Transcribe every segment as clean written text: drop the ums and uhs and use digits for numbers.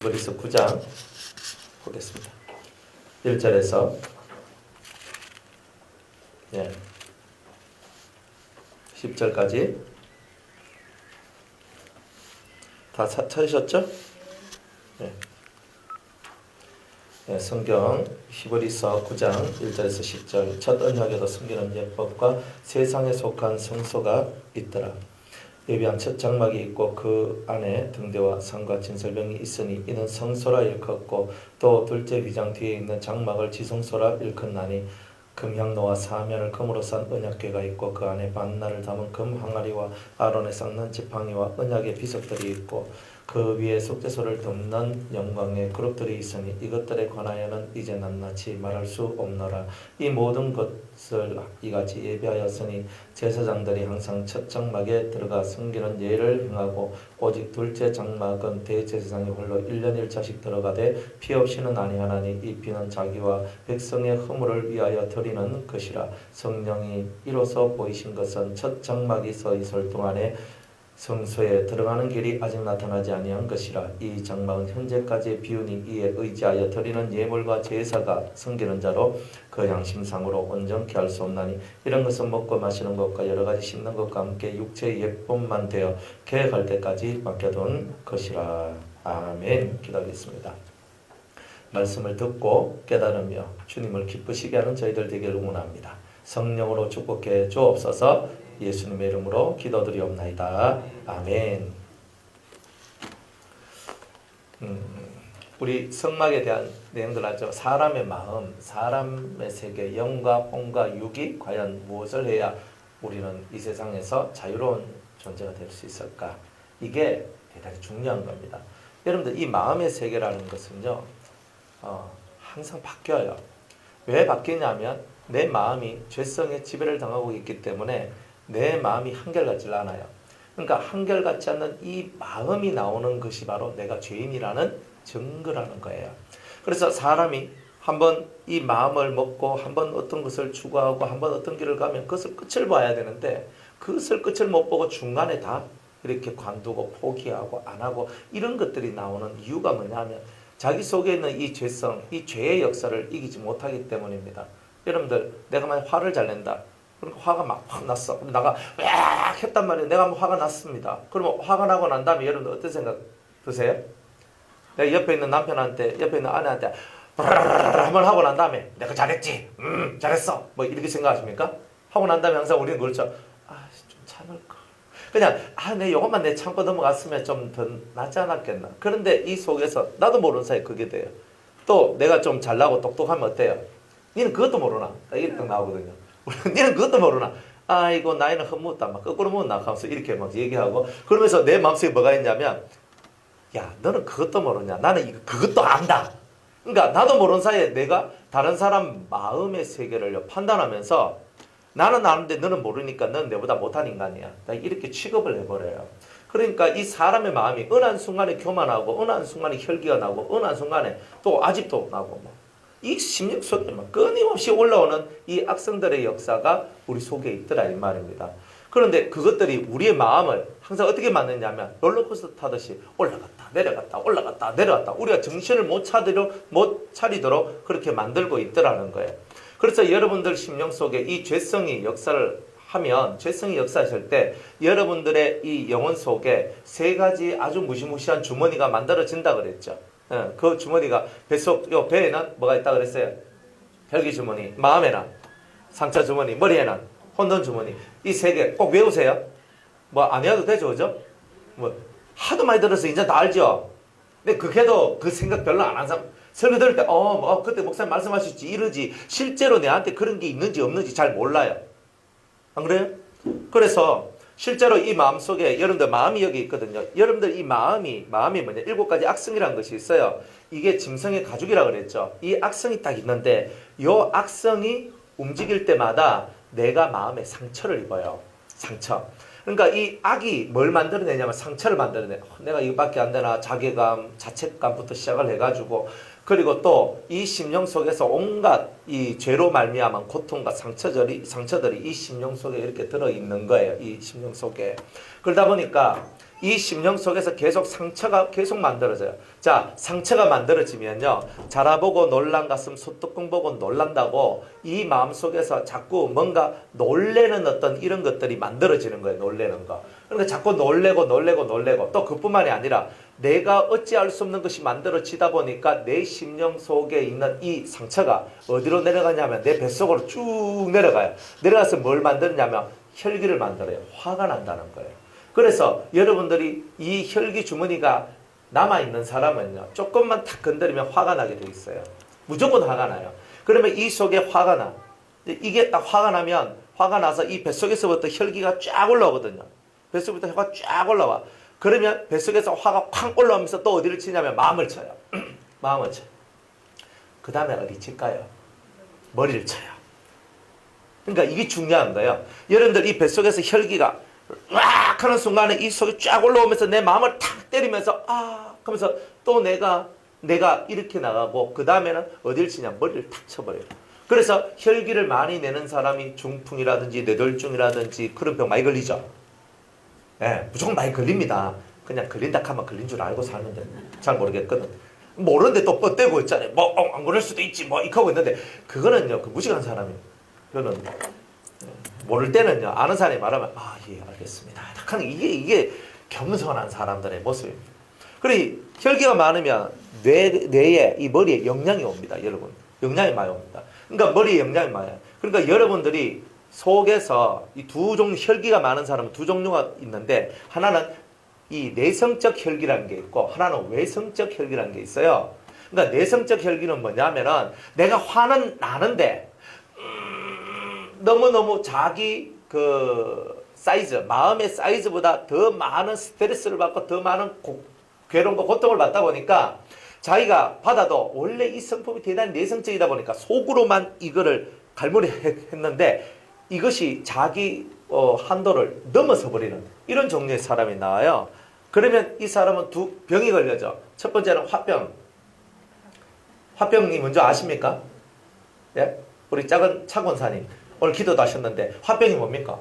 히브리서 9장 보겠습니다. 1절에서 10절까지 다 찾으셨죠? 성경 히브리서 9장 1절에서 10절. 첫 언약에도 숨기는 예법과 세상에 속한 성소가 있더라. 예비한 첫 장막이 있고 그 안에 등대와 상과 진설병이 있으니 이는 성소라 일컫고 또 둘째 위장 뒤에 있는 장막을 지성소라 일컫나니 금향로와 사면을 금으로 산 언약궤가 있고 그 안에 만나를 담은 금 항아리와 아론의 쌍난 지팡이와 언약의 비석들이 있고 그 위에 속죄소를 덮는 영광의 그룹들이 있으니 이것들에 관하여는 이제 낱낱이 말할 수 없노라. 이 모든 것을 이같이 예비하였으니 제사장들이 항상 첫 장막에 들어가 섬기는 예를 행하고 오직 둘째 장막은 대제사장이 홀로 1년 1차씩 들어가되 피 없이는 아니하나니 이 피는 자기와 백성의 허물을 위하여 드리는 것이라. 성령이 이로써 보이신 것은 첫 장막이 서 있을 동안에 성소에 들어가는 길이 아직 나타나지 아니한 것이라. 이 장막은 현재까지의 비운이 이에 의지하여 드리는 예물과 제사가 섬기는 자로 그 양심상으로 온전케 할 수 없나니 이런 것은 먹고 마시는 것과 여러 가지 씹는 것과 함께 육체의 예법만 되어 계획할 때까지 맡겨둔 것이라. 아멘. 기도하겠습니다. 말씀을 듣고 깨달으며 주님을 기쁘시게 하는 저희들 되기를 원합니다. 성령으로 축복해 주옵소서. 예수님의 이름으로 기도드리옵나이다. 아멘. 우리 성막에 대한 내용들 하죠. 사람의 마음, 사람의 세계, 영과 혼과 육이 과연 무엇을 해야 우리는 이 세상에서 자유로운 존재가 될 수 있을까? 이게 대단히 중요한 겁니다. 여러분들 이 마음의 세계라는 것은요, 항상 바뀌어요. 왜 바뀌냐면 내 마음이 죄성의 지배를 당하고 있기 때문에 내 마음이 한결같지 않아요. 그러니까 한결같지 않는 이 마음이 나오는 것이 바로 내가 죄인이라는 증거라는 거예요. 그래서 사람이 한번 이 마음을 먹고 한번 어떤 것을 추구하고 한번 어떤 길을 가면 그것을 끝을 봐야 되는데 그것을 끝을 못 보고 중간에 다 이렇게 관두고 포기하고 안 하고 이런 것들이 나오는 이유가 뭐냐면 자기 속에 있는 이 죄성, 이 죄의 역사를 이기지 못하기 때문입니다. 여러분들 내가 만약 화를 잘 낸다. 그러니까 화가 막 확 났어. 나가 막 했단 말이에요. 내가 한번 화가 났습니다. 그러면 화가 나고 난 다음에 여러분들 어떤 생각 드세요? 내가 옆에 있는 남편한테, 옆에 있는 아내한테 한번 하고 난 다음에 내가 잘했지? 잘했어. 뭐 이렇게 생각하십니까? 하고 난 다음에 항상 우리는 그렇죠. 좀 참을까? 그냥 내 요것만 내 참고 넘어갔으면 좀 더 낫지 않았겠나? 그런데 이 속에서 나도 모르는 사이에 그게 돼요. 또 내가 좀 잘나고 똑똑하면 어때요? 니는 그것도 모르나? 이렇게 딱 나오거든요. 니는 그것도 모르나? 아이고 나이는 헛묻다 막 거꾸로 묻나 하면서 이렇게 막 얘기하고 그러면서 내 마음속에 뭐가 있냐면 야 너는 그것도 모르냐? 나는 그것도 안다. 그러니까 나도 모르는 사이에 내가 다른 사람 마음의 세계를 판단하면서 나는 아는데 너는 모르니까 너는 내보다 못한 인간이야. 이렇게 취급을 해버려요. 그러니까 이 사람의 마음이 어느 한순간에 교만하고 어느 한순간에 혈기가 나고 어느 한순간에 또 아집도 나고 이 심령 속에 끊임없이 올라오는 이 악성들의 역사가 우리 속에 있더라 이 말입니다. 그런데 그것들이 우리의 마음을 항상 어떻게 만드냐면 롤러코스터 타듯이 올라갔다 내려갔다 올라갔다 내려갔다 우리가 정신을 못 차리도록 그렇게 만들고 있더라는 거예요. 그래서 여러분들 심령 속에 이 죄성이 역사를 하면 죄성이 역사하실 때 여러분들의 이 영혼 속에 세 가지 아주 무시무시한 주머니가 만들어진다 그랬죠. 그 주머니가 요 배에는 뭐가 있다 그랬어요? 혈기 주머니, 마음에는 상처 주머니, 머리에는 혼돈 주머니. 이 세 개 꼭 외우세요. 뭐 안 외워도 되죠, 그죠? 뭐 하도 많이 들어서 이제 다 알죠. 근데 그게도 그 생각 별로 안 한 사람 설교 들을 때 그때 목사님 말씀하셨지 이러지 실제로 내한테 그런 게 있는지 없는지 잘 몰라요. 안 그래요? 그래서 실제로 이 마음속에 여러분들 마음이 여기 있거든요. 여러분들 이 마음이 뭐냐? 7가지 악성이라는 것이 있어요. 이게 짐승의 가죽이라고 그랬죠. 이 악성이 딱 있는데 이 악성이 움직일 때마다 내가 마음에 상처를 입어요. 상처. 그러니까 이 악이 뭘 만들어내냐면 상처를 만들어내. 내가 이거밖에 안 되나 자괴감, 자책감부터 시작을 해가지고 그리고 또 이 심령 속에서 온갖 이 죄로 말미암은 고통과 상처들이 이 심령 속에 이렇게 들어있는 거예요. 이 심령 속에. 그러다 보니까 이 심령 속에서 계속 상처가 계속 만들어져요. 자, 상처가 만들어지면요, 자라보고 놀란 가슴 소뚜껑 보고 놀란다고 이 마음 속에서 자꾸 뭔가 놀래는 어떤 이런 것들이 만들어지는 거예요. 놀래는 거. 그러니까 자꾸 놀래고 또 그뿐만이 아니라 내가 어찌할 수 없는 것이 만들어지다 보니까 내 심령 속에 있는 이 상처가 어디로 내려가냐면 내 뱃속으로 쭉 내려가요. 내려가서 뭘 만드냐면 혈기를 만들어요. 화가 난다는 거예요. 그래서 여러분들이 이 혈기 주머니가 남아있는 사람은요, 조금만 탁 건드리면 화가 나게 돼 있어요. 무조건 화가 나요. 그러면 이 속에 화가 나. 이게 딱 화가 나면, 화가 나서 이 뱃속에서부터 혈기가 쫙 올라오거든요. 뱃속부터 혈기가 쫙 올라와. 그러면 뱃속에서 화가 쾅 올라오면서 또 어디를 치냐면 마음을 쳐요. 마음을 쳐요. 그 다음에 어디 칠까요? 머리를 쳐요. 그러니까 이게 중요한 거예요. 여러분들 이 뱃속에서 혈기가 막 하는 순간에 이 속이 쫙 올라오면서 내 마음을 탁 때리면서 하면서 또 내가 이렇게 나가고 그 다음에는 어딜 치냐? 머리를 탁 쳐버려요. 그래서 혈기를 많이 내는 사람이 중풍이라든지 뇌졸중이라든지 그런 병 많이 걸리죠. 예, 무조건 많이 걸립니다. 그냥 걸린다 하면 걸린 줄 알고 사는데 잘 모르겠거든. 모르는데 또 뻗대고 있잖아요. 뭐 안 그럴 수도 있지 뭐 이렇게 하고 있는데 그거는요, 그 무식한 사람이에요. 그거는 모를 때는요, 아는 사람이 말하면 예 알겠습니다. 하는 이게 겸손한 사람들의 모습입니다. 그리고 혈기가 많으면 뇌에 이 머리에 영향이 옵니다, 여러분. 영향이 많이 옵니다. 그러니까 머리에 영향이 많아요. 그러니까 여러분들이 속에서 이 두 종류 혈기가 많은 사람은 두 종류가 있는데 하나는 이 내성적 혈기라는 게 있고 하나는 외성적 혈기라는 게 있어요. 그러니까 내성적 혈기는 뭐냐면은 내가 화는 나는데 너무너무 자기 그 사이즈, 마음의 사이즈보다 더 많은 스트레스를 받고 더 많은 괴로움과 고통을 받다 보니까 자기가 받아도 원래 이 성품이 대단히 내성적이다 보니까 속으로만 이거를 갈무리했는데 이것이 자기 한도를 넘어서 버리는 이런 종류의 사람이 나와요. 그러면 이 사람은 두 병이 걸려져. 첫 번째는 화병. 화병이 뭔지 아십니까? 예? 우리 작은 차권사님 오늘 기도도 하셨는데 화병이 뭡니까?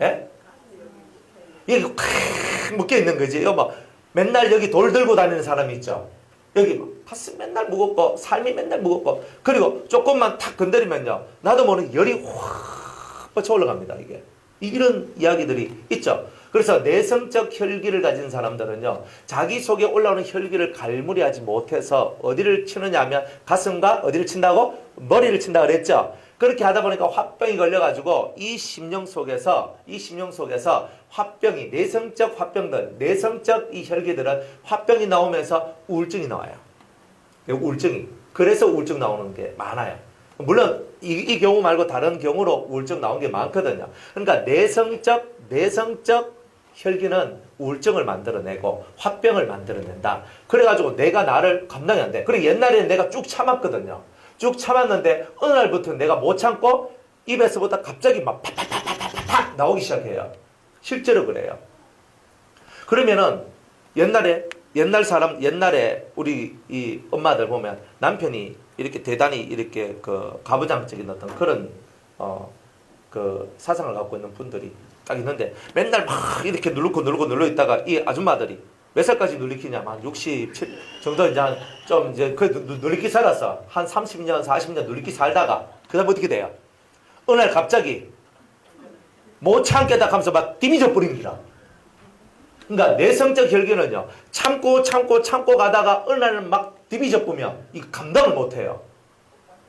예? 이게 묶여 있는 거지. 이거 뭐 맨날 여기 돌 들고 다니는 사람이 있죠. 여기 뭐 가슴 맨날 무겁고 삶이 맨날 무겁고 그리고 조금만 탁 건드리면요, 나도 모르게 열이 확 뻗쳐 올라갑니다. 이게 이런 이야기들이 있죠. 그래서 내성적 혈기를 가진 사람들은요, 자기 속에 올라오는 혈기를 갈무리하지 못해서 어디를 치느냐 하면 가슴과 어디를 친다고? 머리를 친다 그랬죠. 그렇게 하다 보니까 화병이 걸려가지고 이 심령 속에서 화병이, 내성적 화병들, 내성적 이 혈기들은 화병이 나오면서 우울증이 나와요. 우울증이. 그래서 우울증 나오는 게 많아요. 물론 이 경우 말고 다른 경우로 우울증 나온 게 많거든요. 그러니까 내성적 혈기는 우울증을 만들어내고 화병을 만들어낸다. 그래가지고 내가 나를 감당이 안 돼. 그리고 옛날에는 내가 쭉 참았거든요. 쭉 참았는데 어느 날부터 내가 못 참고 입에서부터 갑자기 막 팍팍팍팍팍 나오기 시작해요. 실제로 그래요. 그러면은 옛날에 우리 이 엄마들 보면 남편이 이렇게 대단히 이렇게 그 가부장적인 어떤 그런 그 사상을 갖고 있는 분들이 딱 있는데 맨날 막 이렇게 눌러 있다가 이 아줌마들이 몇 살까지 눌리키냐면 67 정도 이제 좀 이제 그 눌리키 살았어. 한 30년, 40년 눌리키 살다가 그다음 어떻게 돼요? 어느 날 갑자기 못 참겠다 하면서 막 디미져 버립니다. 그러니까 내성적 혈기는요, 참고 가다가 어느 날은 막 디미져 보면 이 감당을 못 해요.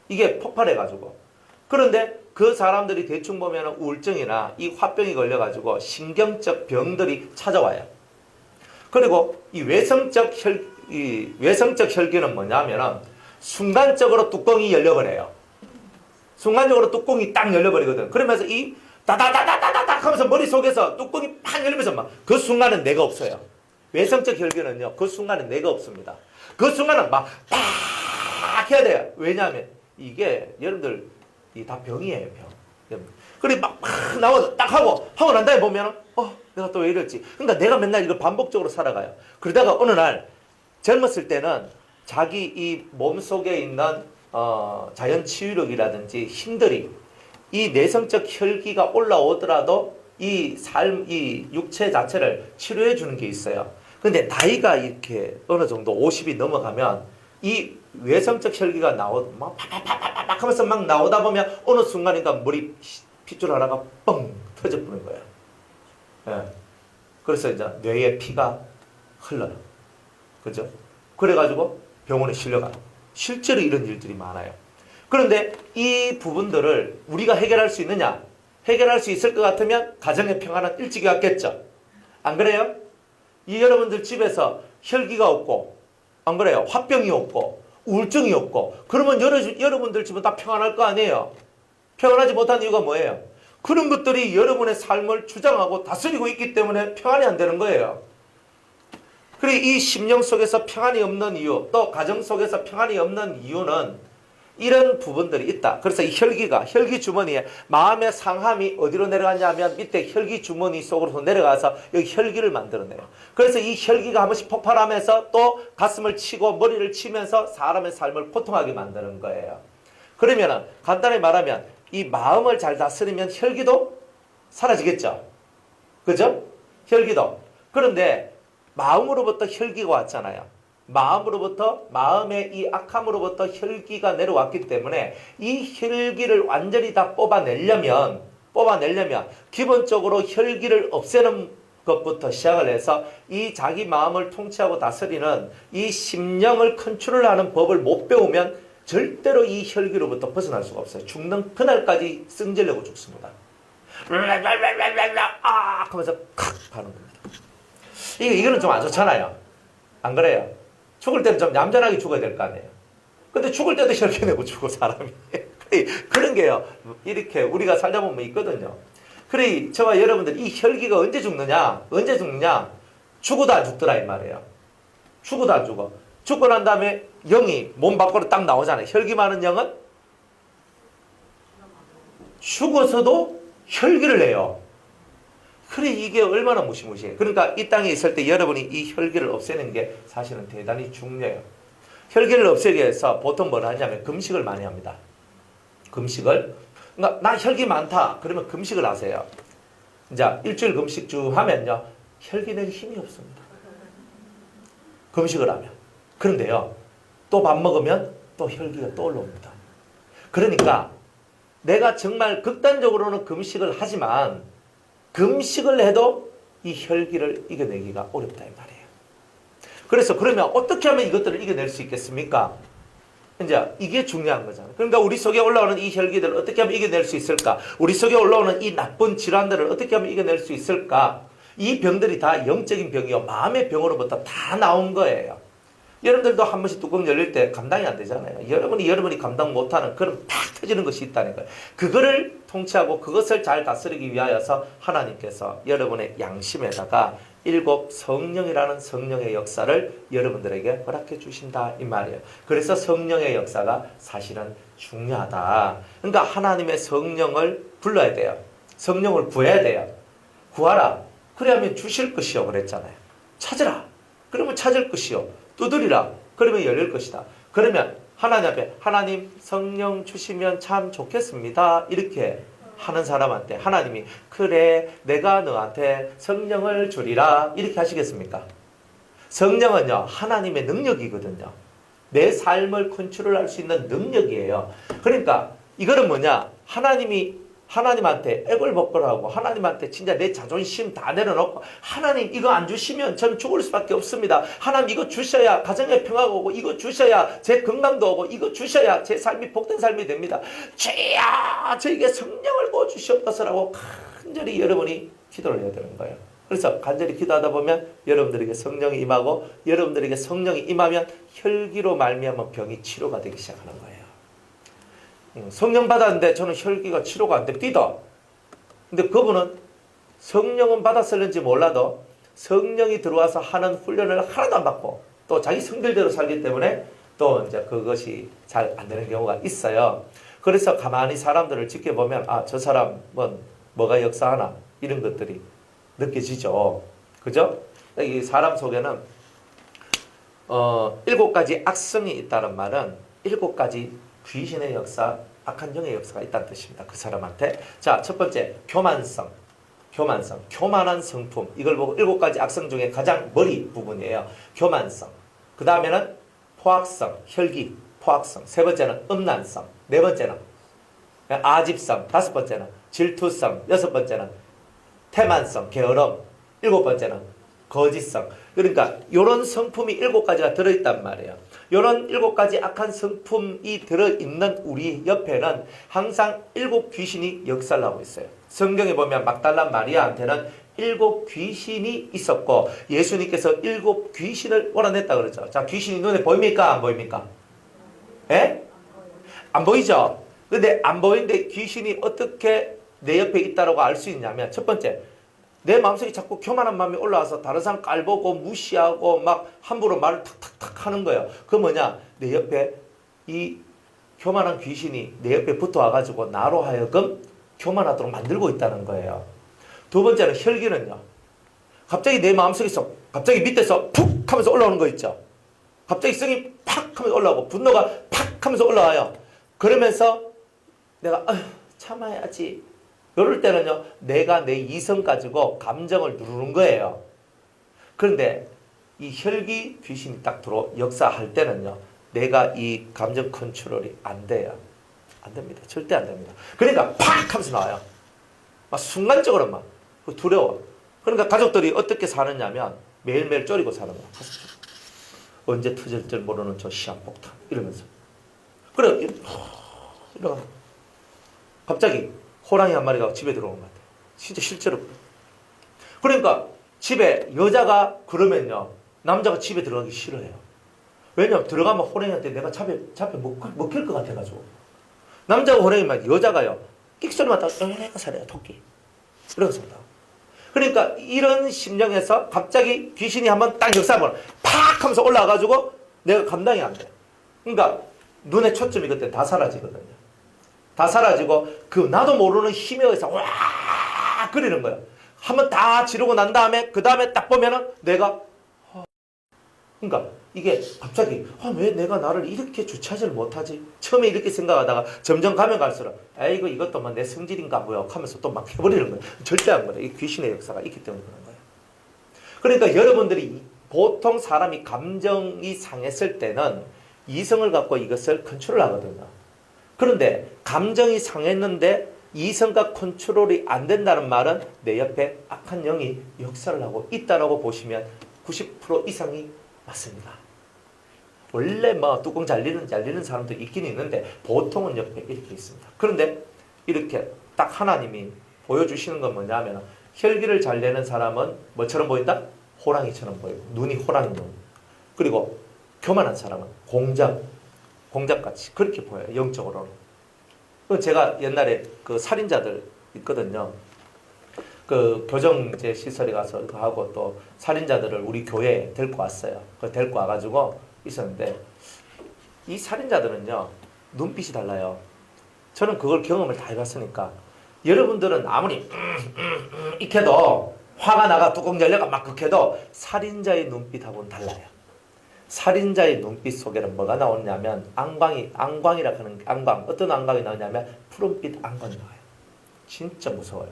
이게 폭발해가지고. 그런데 그 사람들이 대충 보면 우울증이나 이 화병이 걸려가지고 신경적 병들이 찾아와요. 그리고 이 외성적 혈기는 뭐냐면은 순간적으로 뚜껑이 열려버려요. 순간적으로 뚜껑이 딱 열려버리거든. 그러면서 이 다다다다다닥 하면서 머릿속에서 뚜껑이 팍 열리면서 막 그 순간은 내가 없어요. 외성적 혈기는요, 그 순간은 내가 없습니다. 그 순간은 막 딱 해야 돼요. 왜냐하면 이게 여러분들 이 다 병이에요, 병. 그래 막 나와서 딱 하고 난 다음에 보면은 내가 또 왜 이랬지. 그러니까 내가 맨날 이걸 반복적으로 살아가요. 그러다가 어느 날 젊었을 때는 자기 이 몸속에 있는 자연 치유력이라든지 힘들이 이 내성적 혈기가 올라오더라도 이 삶, 이 육체 자체를 치료해 주는 게 있어요. 근데 나이가 이렇게 어느 정도 50이 넘어가면 이 외성적 혈기가 막 팍팍팍팍 하면서 막 나오다 보면 어느 순간인가 머리 핏줄 하나가 뻥 터져버리는 거예요. 예. 그래서 이제 뇌에 피가 흘러요. 그죠? 그래가지고 병원에 실려가요. 실제로 이런 일들이 많아요. 그런데 이 부분들을 우리가 해결할 수 있느냐? 해결할 수 있을 것 같으면 가정의 평화는 일찍이 왔겠죠. 안 그래요? 이 여러분들 집에서 혈기가 없고, 안 그래요? 화병이 없고, 우울증이 없고, 그러면 여러분들 집은 다 평안할 거 아니에요? 평안하지 못한 이유가 뭐예요? 그런 것들이 여러분의 삶을 주장하고 다스리고 있기 때문에 평안이 안 되는 거예요. 그리고 이 심령 속에서 평안이 없는 이유, 또 가정 속에서 평안이 없는 이유는 이런 부분들이 있다. 그래서 이 혈기 주머니에 마음의 상함이 어디로 내려가냐면 밑에 혈기 주머니 속으로 내려가서 여기 혈기를 만들어내요. 그래서 이 혈기가 한 번씩 폭발하면서 또 가슴을 치고 머리를 치면서 사람의 삶을 고통하게 만드는 거예요. 그러면은 간단히 말하면 이 마음을 잘 다스리면 혈기도 사라지겠죠. 그죠? 혈기도. 그런데 마음으로부터 혈기가 왔잖아요. 마음의 이 악함으로부터 혈기가 내려왔기 때문에 이 혈기를 완전히 다 뽑아내려면 기본적으로 혈기를 없애는 것부터 시작을 해서 이 자기 마음을 통치하고 다스리는 이 심령을 컨트롤하는 법을 못 배우면 절대로 이 혈기로부터 벗어날 수가 없어요. 죽는 그날까지 승질내고 죽습니다. 아 하면서 칵 하는 겁니다. 이거는 좀 안 좋잖아요. 안 그래요? 죽을 때는 좀 얌전하게 죽어야 될 거 아니에요. 근데 죽을 때도 혈기 내고 죽어 사람이. 그런 게요. 이렇게 우리가 살다 보면 있거든요. 그래 저와 여러분들 이 혈기가 언제 죽느냐? 죽어도 안 죽더라 이 말이에요. 죽어도 안 죽어. 죽고 난 다음에 영이 몸 밖으로 딱 나오잖아요. 혈기 많은 영은 죽어서도 혈기를 내요. 그래 이게 얼마나 무시무시해. 그러니까 이 땅에 있을 때 여러분이 이 혈기를 없애는 게 사실은 대단히 중요해요. 혈기를 없애기 위해서 보통 뭘 하냐면 금식을 많이 합니다. 금식을. 그러니까 나 혈기 많다. 그러면 금식을 하세요. 이제 일주일 금식 쭉 하면요. 혈기 내기 힘이 없습니다. 금식을 하면. 그런데요. 또 밥 먹으면 또 혈기가 또 올라옵니다. 그러니까 내가 정말 극단적으로는 금식을 하지만 금식을 해도 이 혈기를 이겨내기가 어렵다 이 말이에요. 그래서 그러면 어떻게 하면 이것들을 이겨낼 수 있겠습니까? 이제 이게 중요한 거잖아요. 그러니까 우리 속에 올라오는 이 혈기들을 어떻게 하면 이겨낼 수 있을까? 우리 속에 올라오는 이 나쁜 질환들을 어떻게 하면 이겨낼 수 있을까? 이 병들이 다 영적인 병이요. 마음의 병으로부터 다 나온 거예요. 여러분들도 한 번씩 뚜껑 열릴 때 감당이 안 되잖아요. 여러분이 감당 못하는 그런 팍 터지는 것이 있다는 거예요. 그거를 통치하고 그것을 잘 다스리기 위하여서 하나님께서 여러분의 양심에다가 7 성령이라는 성령의 역사를 여러분들에게 허락해 주신다 이 말이에요. 그래서 성령의 역사가 사실은 중요하다. 그러니까 하나님의 성령을 불러야 돼요. 성령을 구해야 돼요. 구하라. 그래야면 주실 것이요 그랬잖아요. 찾으라. 그러면 찾을 것이요. 두드리라. 그러면 열릴 것이다. 그러면 하나님 앞에 하나님 성령 주시면 참 좋겠습니다. 이렇게 하는 사람한테 하나님이 그래 내가 너한테 성령을 주리라 이렇게 하시겠습니까? 성령은요 하나님의 능력이거든요. 내 삶을 컨트롤할 수 있는 능력이에요. 그러니까 이거는 뭐냐? 하나님한테 애걸복걸하고 하나님한테 진짜 내 자존심 다 내려놓고 하나님 이거 안 주시면 저는 죽을 수밖에 없습니다. 하나님 이거 주셔야 가정의 평화가 오고 이거 주셔야 제 건강도 오고 이거 주셔야 제 삶이 복된 삶이 됩니다. 주여 저에게 성령을 부어주시옵소서라고 간절히 여러분이 기도를 해야 되는 거예요. 그래서 간절히 기도하다 보면 여러분들에게 성령이 임하고 여러분들에게 성령이 임하면 혈기로 말미암아 병이 치료가 되기 시작하는 거예요. 성령 받았는데 저는 혈기가 치료가 안 됩니다. 근데 그분은 성령은 받았을는지 몰라도 성령이 들어와서 하는 훈련을 하나도 안 받고 또 자기 성질대로 살기 때문에 또 이제 그것이 잘 안 되는 경우가 있어요. 그래서 가만히 사람들을 지켜보면 아, 저 사람은 뭐가 역사하나 이런 것들이 느껴지죠. 그죠? 이 사람 속에는 7가지 악성이 있다는 말은 7가지 귀신의 역사, 악한 영의 역사가 있다는 뜻입니다. 그 사람한테. 자, 첫 번째, 교만성. 교만성, 교만한 성품. 이걸 보고 7가지 악성 중에 가장 머리 부분이에요. 교만성. 그 다음에는 포악성, 혈기, 포악성. 세 번째는 음란성. 네 번째는 아집성. 다섯 번째는 질투성. 여섯 번째는 태만성, 게으름. 일곱 번째는 거짓성. 그러니까 이런 성품이 7가지가 들어있단 말이에요. 이런 7가지 악한 성품이 들어있는 우리 옆에는 항상 7 귀신이 역사를 하고 있어요. 성경에 보면 막달라 마리아한테는 7 귀신이 있었고 예수님께서 7 귀신을 몰아냈다 그러죠. 자, 귀신이 눈에 보입니까? 안 보입니까? 예? 안 보이죠? 근데 안 보이는데 귀신이 어떻게 내 옆에 있다고 알 수 있냐면 첫 번째, 내 마음속에 자꾸 교만한 마음이 올라와서 다른 사람 깔보고 무시하고 막 함부로 말을 탁탁탁 하는 거예요. 그 뭐냐? 내 옆에 이 교만한 귀신이 내 옆에 붙어와가지고 나로 하여금 교만하도록 만들고 있다는 거예요. 두 번째는 혈기는요. 갑자기 내 마음속에서 갑자기 밑에서 푹 하면서 올라오는 거 있죠. 갑자기 성이 팍 하면서 올라오고 분노가 팍 하면서 올라와요. 그러면서 내가 참아야지. 이럴 때는요. 내가 내 이성 가지고 감정을 누르는 거예요. 그런데 이 혈기 귀신이 딱 들어 역사할 때는요. 내가 이 감정 컨트롤이 안 돼요. 안 됩니다. 절대 안 됩니다. 그러니까 팍 하면서 나와요. 막 순간적으로 막 두려워. 그러니까 가족들이 어떻게 사느냐면 매일매일 쫄이고 사는 거야. 언제 터질 줄 모르는 저 시한폭탄 이러면서. 그래 이러고 갑자기 호랑이 한 마리가 집에 들어오는 것 같아요. 진짜 실제로. 그러니까 집에 여자가 그러면요. 남자가 집에 들어가기 싫어해요. 왜냐면 들어가면 호랑이한테 내가 잡혀 먹힐 것 같아가지고. 남자가 호랑이만 여자가요. 끽소리만 딱 살아요. 토끼. 그렇습니다. 그러니까 이런 심정에서 갑자기 귀신이 한번 딱 역사하면 팍 하면서 올라와가지고 내가 감당이 안 돼. 그러니까 눈의 초점이 그때 다 사라지거든요. 다 사라지고 그 나도 모르는 힘에 의해서 와 그리는 거예요. 한번 다 지르고 난 다음에 그 다음에 딱 보면은 내가 그러니까 이게 갑자기 왜 내가 나를 이렇게 주체하지를 못하지? 처음에 이렇게 생각하다가 점점 가면 갈수록 아이고 이것도 막 내 성질인가 뭐야 하면서 또 막 해버리는 거예요. 절대 안 그래. 이 귀신의 역사가 있기 때문에 그런 거예요. 그러니까 여러분들이 보통 사람이 감정이 상했을 때는 이성을 갖고 이것을 컨트롤 하거든요. 그런데 감정이 상했는데 이성과 컨트롤이 안 된다는 말은 내 옆에 악한 영이 역사를 하고 있다라고 보시면 90% 이상이 맞습니다. 원래 뭐 뚜껑 잘리는 사람도 있긴 있는데 보통은 옆에 이렇게 있습니다. 그런데 이렇게 딱 하나님이 보여주시는 건 뭐냐면 혈기를 잘 내는 사람은 뭐처럼 보인다? 호랑이처럼 보이고 눈이 호랑이 눈. 그리고 교만한 사람은 공작같이 그렇게 보여요. 영적으로는. 제가 옛날에 그 살인자들 있거든요. 그 교정제 시설에 가서 하고 또 살인자들을 우리 교회에 데리고 왔어요. 그 데리고 와가지고 있었는데 이 살인자들은요 눈빛이 달라요. 저는 그걸 경험을 다 해봤으니까 여러분들은 아무리 익혀도 화가 나가 뚜껑 열려가 막 극해도 살인자의 눈빛하고는 달라요. 살인자의 눈빛 속에는 뭐가 나오냐면 안광이라 하는 안광. 어떤 안광이 나오냐면 푸른빛 안광이 나와요. 진짜 무서워요.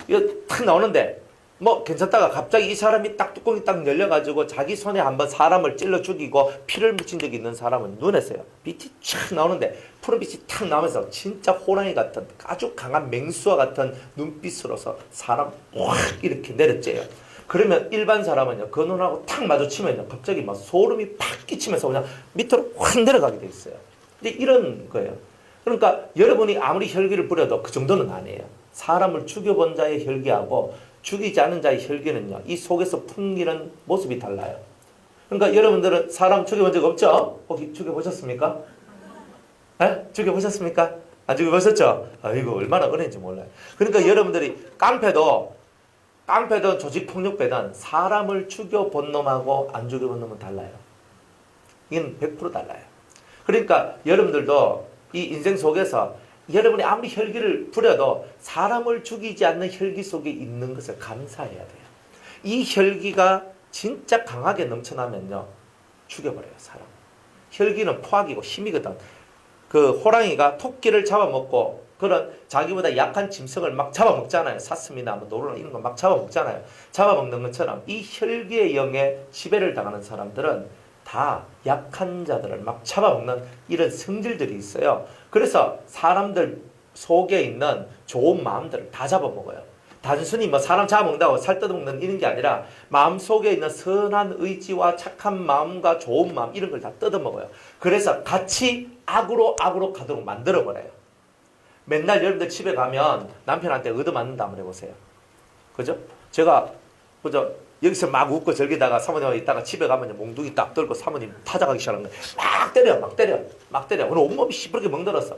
이거 탁 나오는데 뭐 괜찮다가 갑자기 이 사람이 딱 뚜껑이 딱 열려가지고 자기 손에 한번 사람을 찔러 죽이고 피를 묻힌 적이 있는 사람은 눈에서요. 빛이 촥 나오는데 푸른빛이 탁 나오면서 진짜 호랑이 같은 아주 강한 맹수와 같은 눈빛으로서 사람 확 이렇게 내려쬐요. 그러면 일반 사람은요, 그 눈하고 탁 마주치면요, 갑자기 막 소름이 팍 끼치면서 그냥 밑으로 확 내려가게 돼 있어요. 근데 이런 거예요. 그러니까 여러분이 아무리 혈기를 부려도 그 정도는 아니에요. 사람을 죽여본 자의 혈기하고 죽이지 않은 자의 혈기는요, 이 속에서 풍기는 모습이 달라요. 그러니까 여러분들은 사람 죽여본 적 없죠? 혹시 죽여보셨습니까? 에? 죽여보셨습니까? 안 죽여보셨죠? 아이고, 얼마나 은혜인지 몰라요. 그러니까 여러분들이 깡패든 조직폭력배든 사람을 죽여본 놈하고 안 죽여본 놈은 달라요. 이건 100% 달라요. 그러니까 여러분들도 이 인생 속에서 여러분이 아무리 혈기를 부려도 사람을 죽이지 않는 혈기 속에 있는 것을 감사해야 돼요. 이 혈기가 진짜 강하게 넘쳐나면요, 죽여버려요, 사람. 혈기는 포악이고 힘이거든. 그 호랑이가 토끼를 잡아먹고 그런 자기보다 약한 짐승을 막 잡아먹잖아요. 사슴이나 뭐 노루나 이런 거 막 잡아먹잖아요. 잡아먹는 것처럼 이 혈기의 영에 지배를 당하는 사람들은 다 약한 자들을 막 잡아먹는 이런 성질들이 있어요. 그래서 사람들 속에 있는 좋은 마음들을 다 잡아먹어요. 단순히 뭐 사람 잡아먹는다고 살 뜯어먹는 이런 게 아니라 마음속에 있는 선한 의지와 착한 마음과 좋은 마음 이런 걸 다 뜯어먹어요. 그래서 같이 악으로 가도록 만들어버려요. 맨날 여러분들 집에 가면 남편한테 얻어맞는다 한번 해보세요. 그죠? 제가 그죠? 여기서 막 웃고 즐기다가 사모님하고 있다가 집에 가면 몽둥이 딱 들고 사모님 타작하기 시작하는 거예요. 막 때려. 오늘 온몸이 시퍼렇게 멍들었어.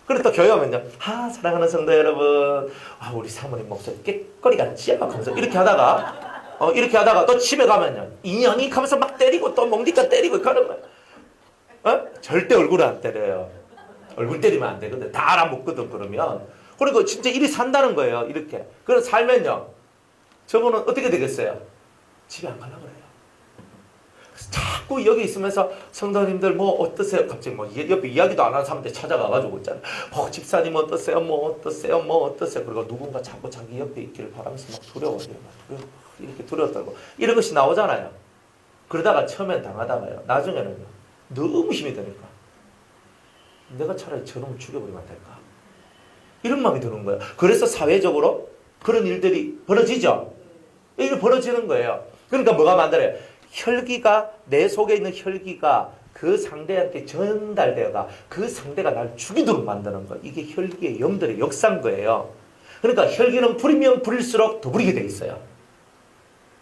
그리고 또 교회 오면요. 사랑하는 성도 여러분. 우리 사모님 목소리 깨꼬리가 찌약하면서 이렇게 하다가 또 집에 가면요. 인형이 하면서 막 때리고 또 몽둥이가 때리고 그러는 거예요. 절대 얼굴을 안 때려요. 얼굴 때리면 안 되거든. 다 알아먹거든, 그러면. 그리고 진짜 일이 산다는 거예요, 이렇게. 그래서 살면요. 저분은 어떻게 되겠어요? 집에 안 가려고 그래요. 자꾸 여기 있으면서 성도님들 뭐 어떠세요? 갑자기 뭐 옆에 이야기도 안 하는 사람들 찾아가가지고 있잖아요. 집사님 어떠세요? 뭐 어떠세요? 그리고 누군가 자꾸 자기 옆에 있기를 바라면서 막 두려워요. 이렇게 두려워 떨고. 이런 것이 나오잖아요. 그러다가 처음엔 당하다가요. 나중에는요. 너무 힘이 드니까. 내가 차라리 저놈을 죽여버리면 안 될까? 이런 마음이 드는 거예요. 그래서 사회적으로 그런 일들이 벌어지죠. 이게 벌어지는 거예요. 그러니까 뭐가 만들어요? 혈기가 내 속에 있는 혈기가 그 상대한테 전달되어가 그 상대가 날 죽이도록 만드는 거. 이게 혈기의 영들의 역사인 거예요. 그러니까 혈기는 부리면 부릴수록 더 부리게 돼 있어요.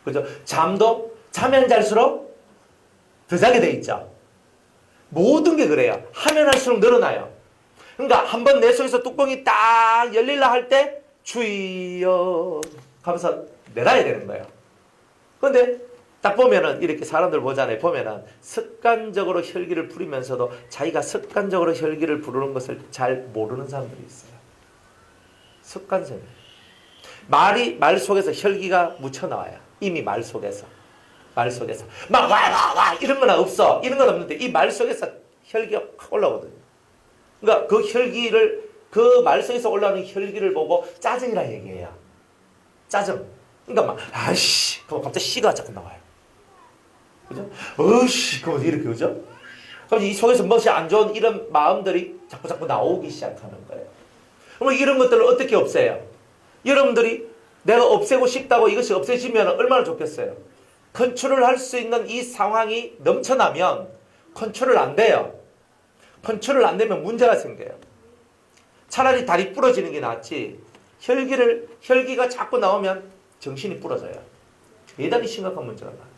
그죠? 자면 잘수록 더 자게 돼 있죠. 모든 게 그래요. 하면 할수록 늘어나요. 그러니까 한번 내 속에서 뚜껑이 딱 열릴라 할 때 주여 하면서 내놔야 되는 거예요. 그런데 딱 보면은 이렇게 사람들 보잖아요. 보면은 습관적으로 혈기를 부리면서도 자기가 습관적으로 혈기를 부르는 것을 잘 모르는 사람들이 있어요. 습관성. 말 속에서 혈기가 묻혀나와요. 이미 말 속에서. 막 와 이런 건 없어. 이런 건 없는데 이 말 속에서 혈기가 확 올라오거든요. 그러니까 그 말 속에서 올라오는 혈기를 보고 짜증이라 얘기해요. 짜증. 그러니까 막 그럼 갑자기 씨가 자꾸 나와요. 그죠? 그럼 이렇게 그죠? 그럼 이 속에서 무엇이 안 좋은 이런 마음들이 자꾸 나오기 시작하는 거예요. 그럼 이런 것들을 어떻게 없애요? 여러분들이 내가 없애고 싶다고 이것이 없애지면 얼마나 좋겠어요? 컨트롤 할 수 있는 이 상황이 넘쳐나면 컨트롤 안 돼요. 컨트롤 안 되면 문제가 생겨요. 차라리 다리 부러지는 게 낫지. 혈기가 자꾸 나오면 정신이 부러져요. 대단히 심각한 문제가 나요.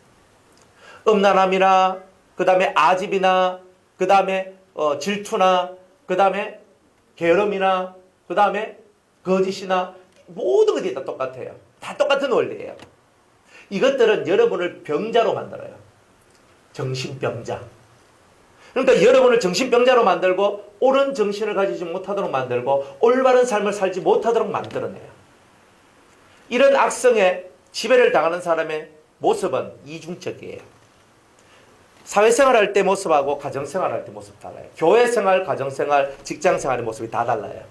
음란함이나 그 다음에 아집이나 그 다음에 질투나 그 다음에 게으름이나 그 다음에 거짓이나 모든 것이 다 똑같아요. 다 똑같은 원리예요. 이것들은 여러분을 병자로 만들어요. 정신병자. 그러니까 여러분을 정신병자로 만들고 옳은 정신을 가지지 못하도록 만들고 올바른 삶을 살지 못하도록 만들어내요. 이런 악성에 지배를 당하는 사람의 모습은 이중적이에요. 사회생활할 때 모습하고 가정생활할 때 모습 달라요. 교회생활, 가정생활, 직장생활의 모습이 다 달라요.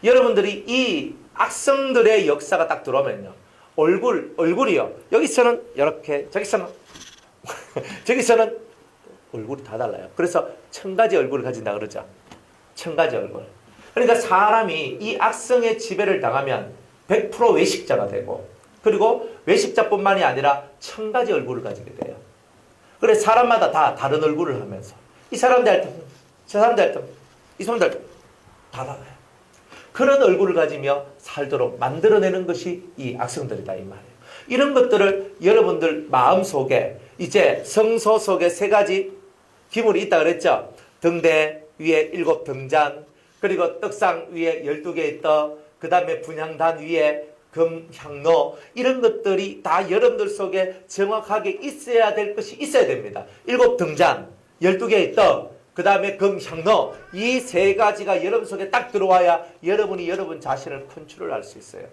여러분들이 이 악성들의 역사가 딱 들어오면요. 얼굴이요. 여기서는 이렇게, 저기서는 얼굴이 다 달라요. 그래서 1000가지 얼굴을 가진다 그러죠. 1000가지 얼굴. 그러니까 사람이 이 악성의 지배를 당하면 100% 외식자가 되고, 그리고 외식자뿐만이 아니라 1000가지 얼굴을 가지게 돼요. 그래 사람마다 다 다른 얼굴을 하면서 이 사람들 할 때, 저 사람들 할 때, 이 사람들 다 달라요. 그런 얼굴을 가지며 살도록 만들어내는 것이 이 악성들이다 이 말이에요. 이런 것들을 여러분들 마음속에 이제 성소 속에 3가지 기물이 있다 그랬죠. 등대 위에 7 등잔, 그리고 떡상 위에 12개의 떡, 그 다음에 분향단 위에 금, 향로, 이런 것들이 다 여러분들 속에 정확하게 있어야 될 것이 있어야 됩니다. 7 등잔, 12개의 떡, 그 다음에 금, 향로, 이 3가지가 여러분 속에 딱 들어와야 여러분이 여러분 자신을 컨트롤할 수 있어요.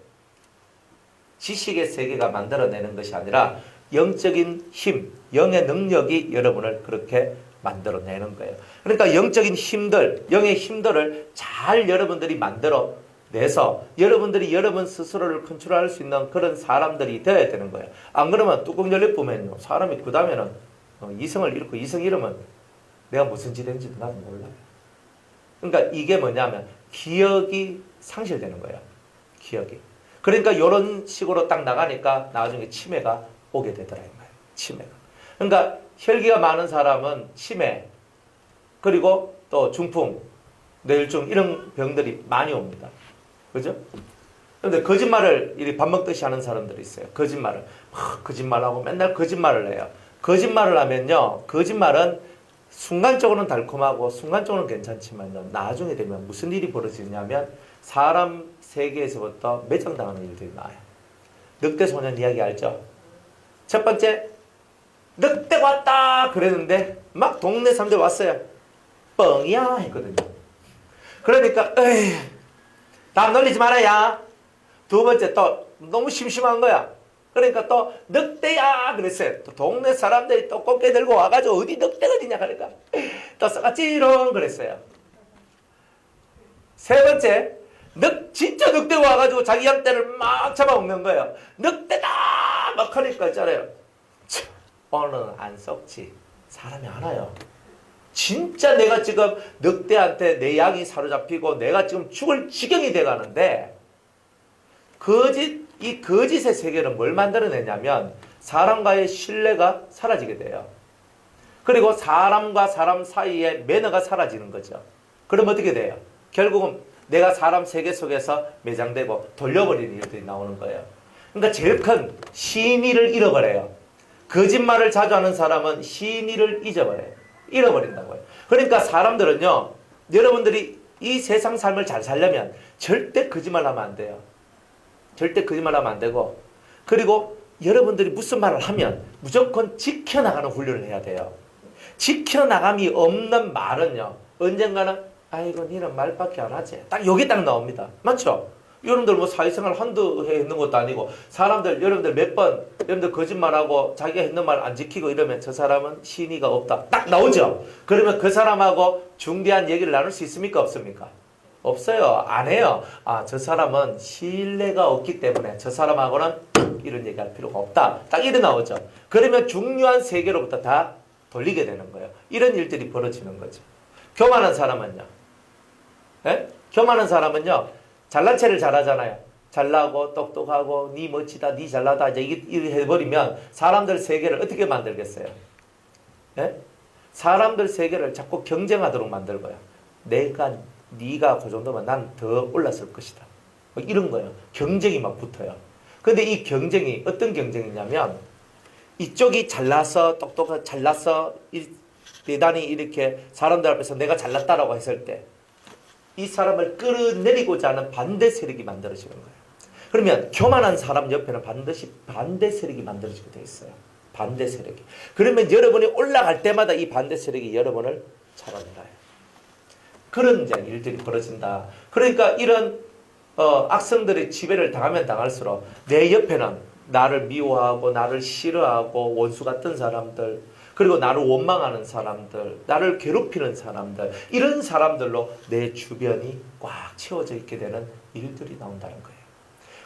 지식의 세계가 만들어내는 것이 아니라 영적인 힘, 영의 능력이 여러분을 그렇게 만들어내는 거예요. 그러니까 영적인 힘들, 영의 힘들을 잘 여러분들이 만들어내서 여러분들이 여러분 스스로를 컨트롤할 수 있는 그런 사람들이 되어야 되는 거예요. 안 그러면 뚜껑 열려보면요, 사람이 그 다음에는 이성을 잃고 이성 잃으면 내가 무슨 짓 했는지도 나도 몰라요. 그러니까 이게 뭐냐면 기억이 상실되는 거예요. 기억이. 그러니까 이런 식으로 딱 나가니까 나중에 치매가 오게 되더라 이 말이에요. 치매가. 그러니까 혈기가 많은 사람은 치매, 그리고 또 중풍, 뇌혈중 이런 병들이 많이 옵니다. 그죠? 그런데 거짓말을 이리 밥 먹듯이 하는 사람들이 있어요. 거짓말을 거짓말하고 맨날 거짓말을 해요. 거짓말을 하면요, 거짓말은 순간적으로는 달콤하고 순간적으로는 괜찮지만요, 나중에 되면 무슨 일이 벌어지냐면 사람 세계에서부터 매장당하는 일들이 나와요. 늑대 소년 이야기 알죠? 첫 번째, 늑대가 왔다 그랬는데 막 동네 사람들 왔어요. 뻥이야 했거든요. 그러니까 에이, 다 놀리지 말아야. 두 번째, 또 너무 심심한 거야. 그러니까 또 늑대야 그랬어요. 또 동네 사람들이 또 꽃게 들고 와가지고 어디 늑대가 어디냐 그러니까 또 썩었지롱 그랬어요. 세 번째, 진짜 늑대가 와가지고 자기 양떼를 막 잡아먹는 거예요. 늑대다 막 하니까 있잖아요. 오늘은 안 썩지. 사람이 안 와요. 진짜 내가 지금 늑대한테 내 양이 사로잡히고 내가 지금 죽을 지경이 돼가는데, 이 거짓의 세계는 뭘 만들어내냐면 사람과의 신뢰가 사라지게 돼요. 그리고 사람과 사람 사이에 매너가 사라지는 거죠. 그럼 어떻게 돼요? 결국은 내가 사람 세계 속에서 매장되고 돌려버리는 일들이 나오는 거예요. 그러니까 제일 큰 신의를 잃어버려요. 거짓말을 자주 하는 사람은 신의를 잊어버려요. 잃어버린다고요. 그러니까 사람들은요, 여러분들이 이 세상 삶을 잘 살려면 절대 거짓말 하면 안 돼요. 절대 거짓말 하면 안 되고, 그리고 여러분들이 무슨 말을 하면 무조건 지켜나가는 훈련을 해야 돼요. 지켜나감이 없는 말은요, 언젠가는 아이고 니는 말밖에 안 하지, 딱 요게 딱 나옵니다. 맞죠? 여러분들 뭐 사회생활 한두 해 있는 것도 아니고, 여러분들 몇 번 여러분들 거짓말하고 자기가 했는 말 안 지키고 이러면 저 사람은 신의가 없다 딱 나오죠. 그러면 그 사람하고 중대한 얘기를 나눌 수 있습니까 없습니까? 없어요. 안 해요. 저 사람은 신뢰가 없기 때문에 저 사람하고는 이런 얘기할 필요가 없다 딱 이래 나오죠. 그러면 중요한 세계로부터 다 돌리게 되는 거예요. 이런 일들이 벌어지는 거죠. 교만한 사람은요, 교만한 사람은요, 잘난 체를 잘하잖아요. 잘나고 똑똑하고 니 멋지다, 니 잘나다 이제 이렇게 해버리면 사람들 세계를 어떻게 만들겠어요? 사람들 세계를 자꾸 경쟁하도록 만들고요. 네가 그 정도면 난 더 올랐을 것이다. 이런 거예요. 경쟁이 막 붙어요. 근데 이 경쟁이 어떤 경쟁이냐면, 이쪽이 잘나서 똑똑하고 잘나서 대단히 이렇게 사람들 앞에서 내가 잘났다라고 했을 때 이 사람을 끌어내리고자 하는 반대 세력이 만들어지는 거예요. 그러면 교만한 사람 옆에는 반드시 반대 세력이 만들어지게 되어 있어요. 반대 세력이. 그러면 여러분이 올라갈 때마다 이 반대 세력이 여러분을 잡아내라요. 그런 이제 일들이 벌어진다. 그러니까 이런 악성들의 지배를 당하면 당할수록 내 옆에는 나를 미워하고 나를 싫어하고 원수 같은 사람들, 그리고 나를 원망하는 사람들, 나를 괴롭히는 사람들, 이런 사람들로 내 주변이 꽉 채워져 있게 되는 일들이 나온다는 거예요.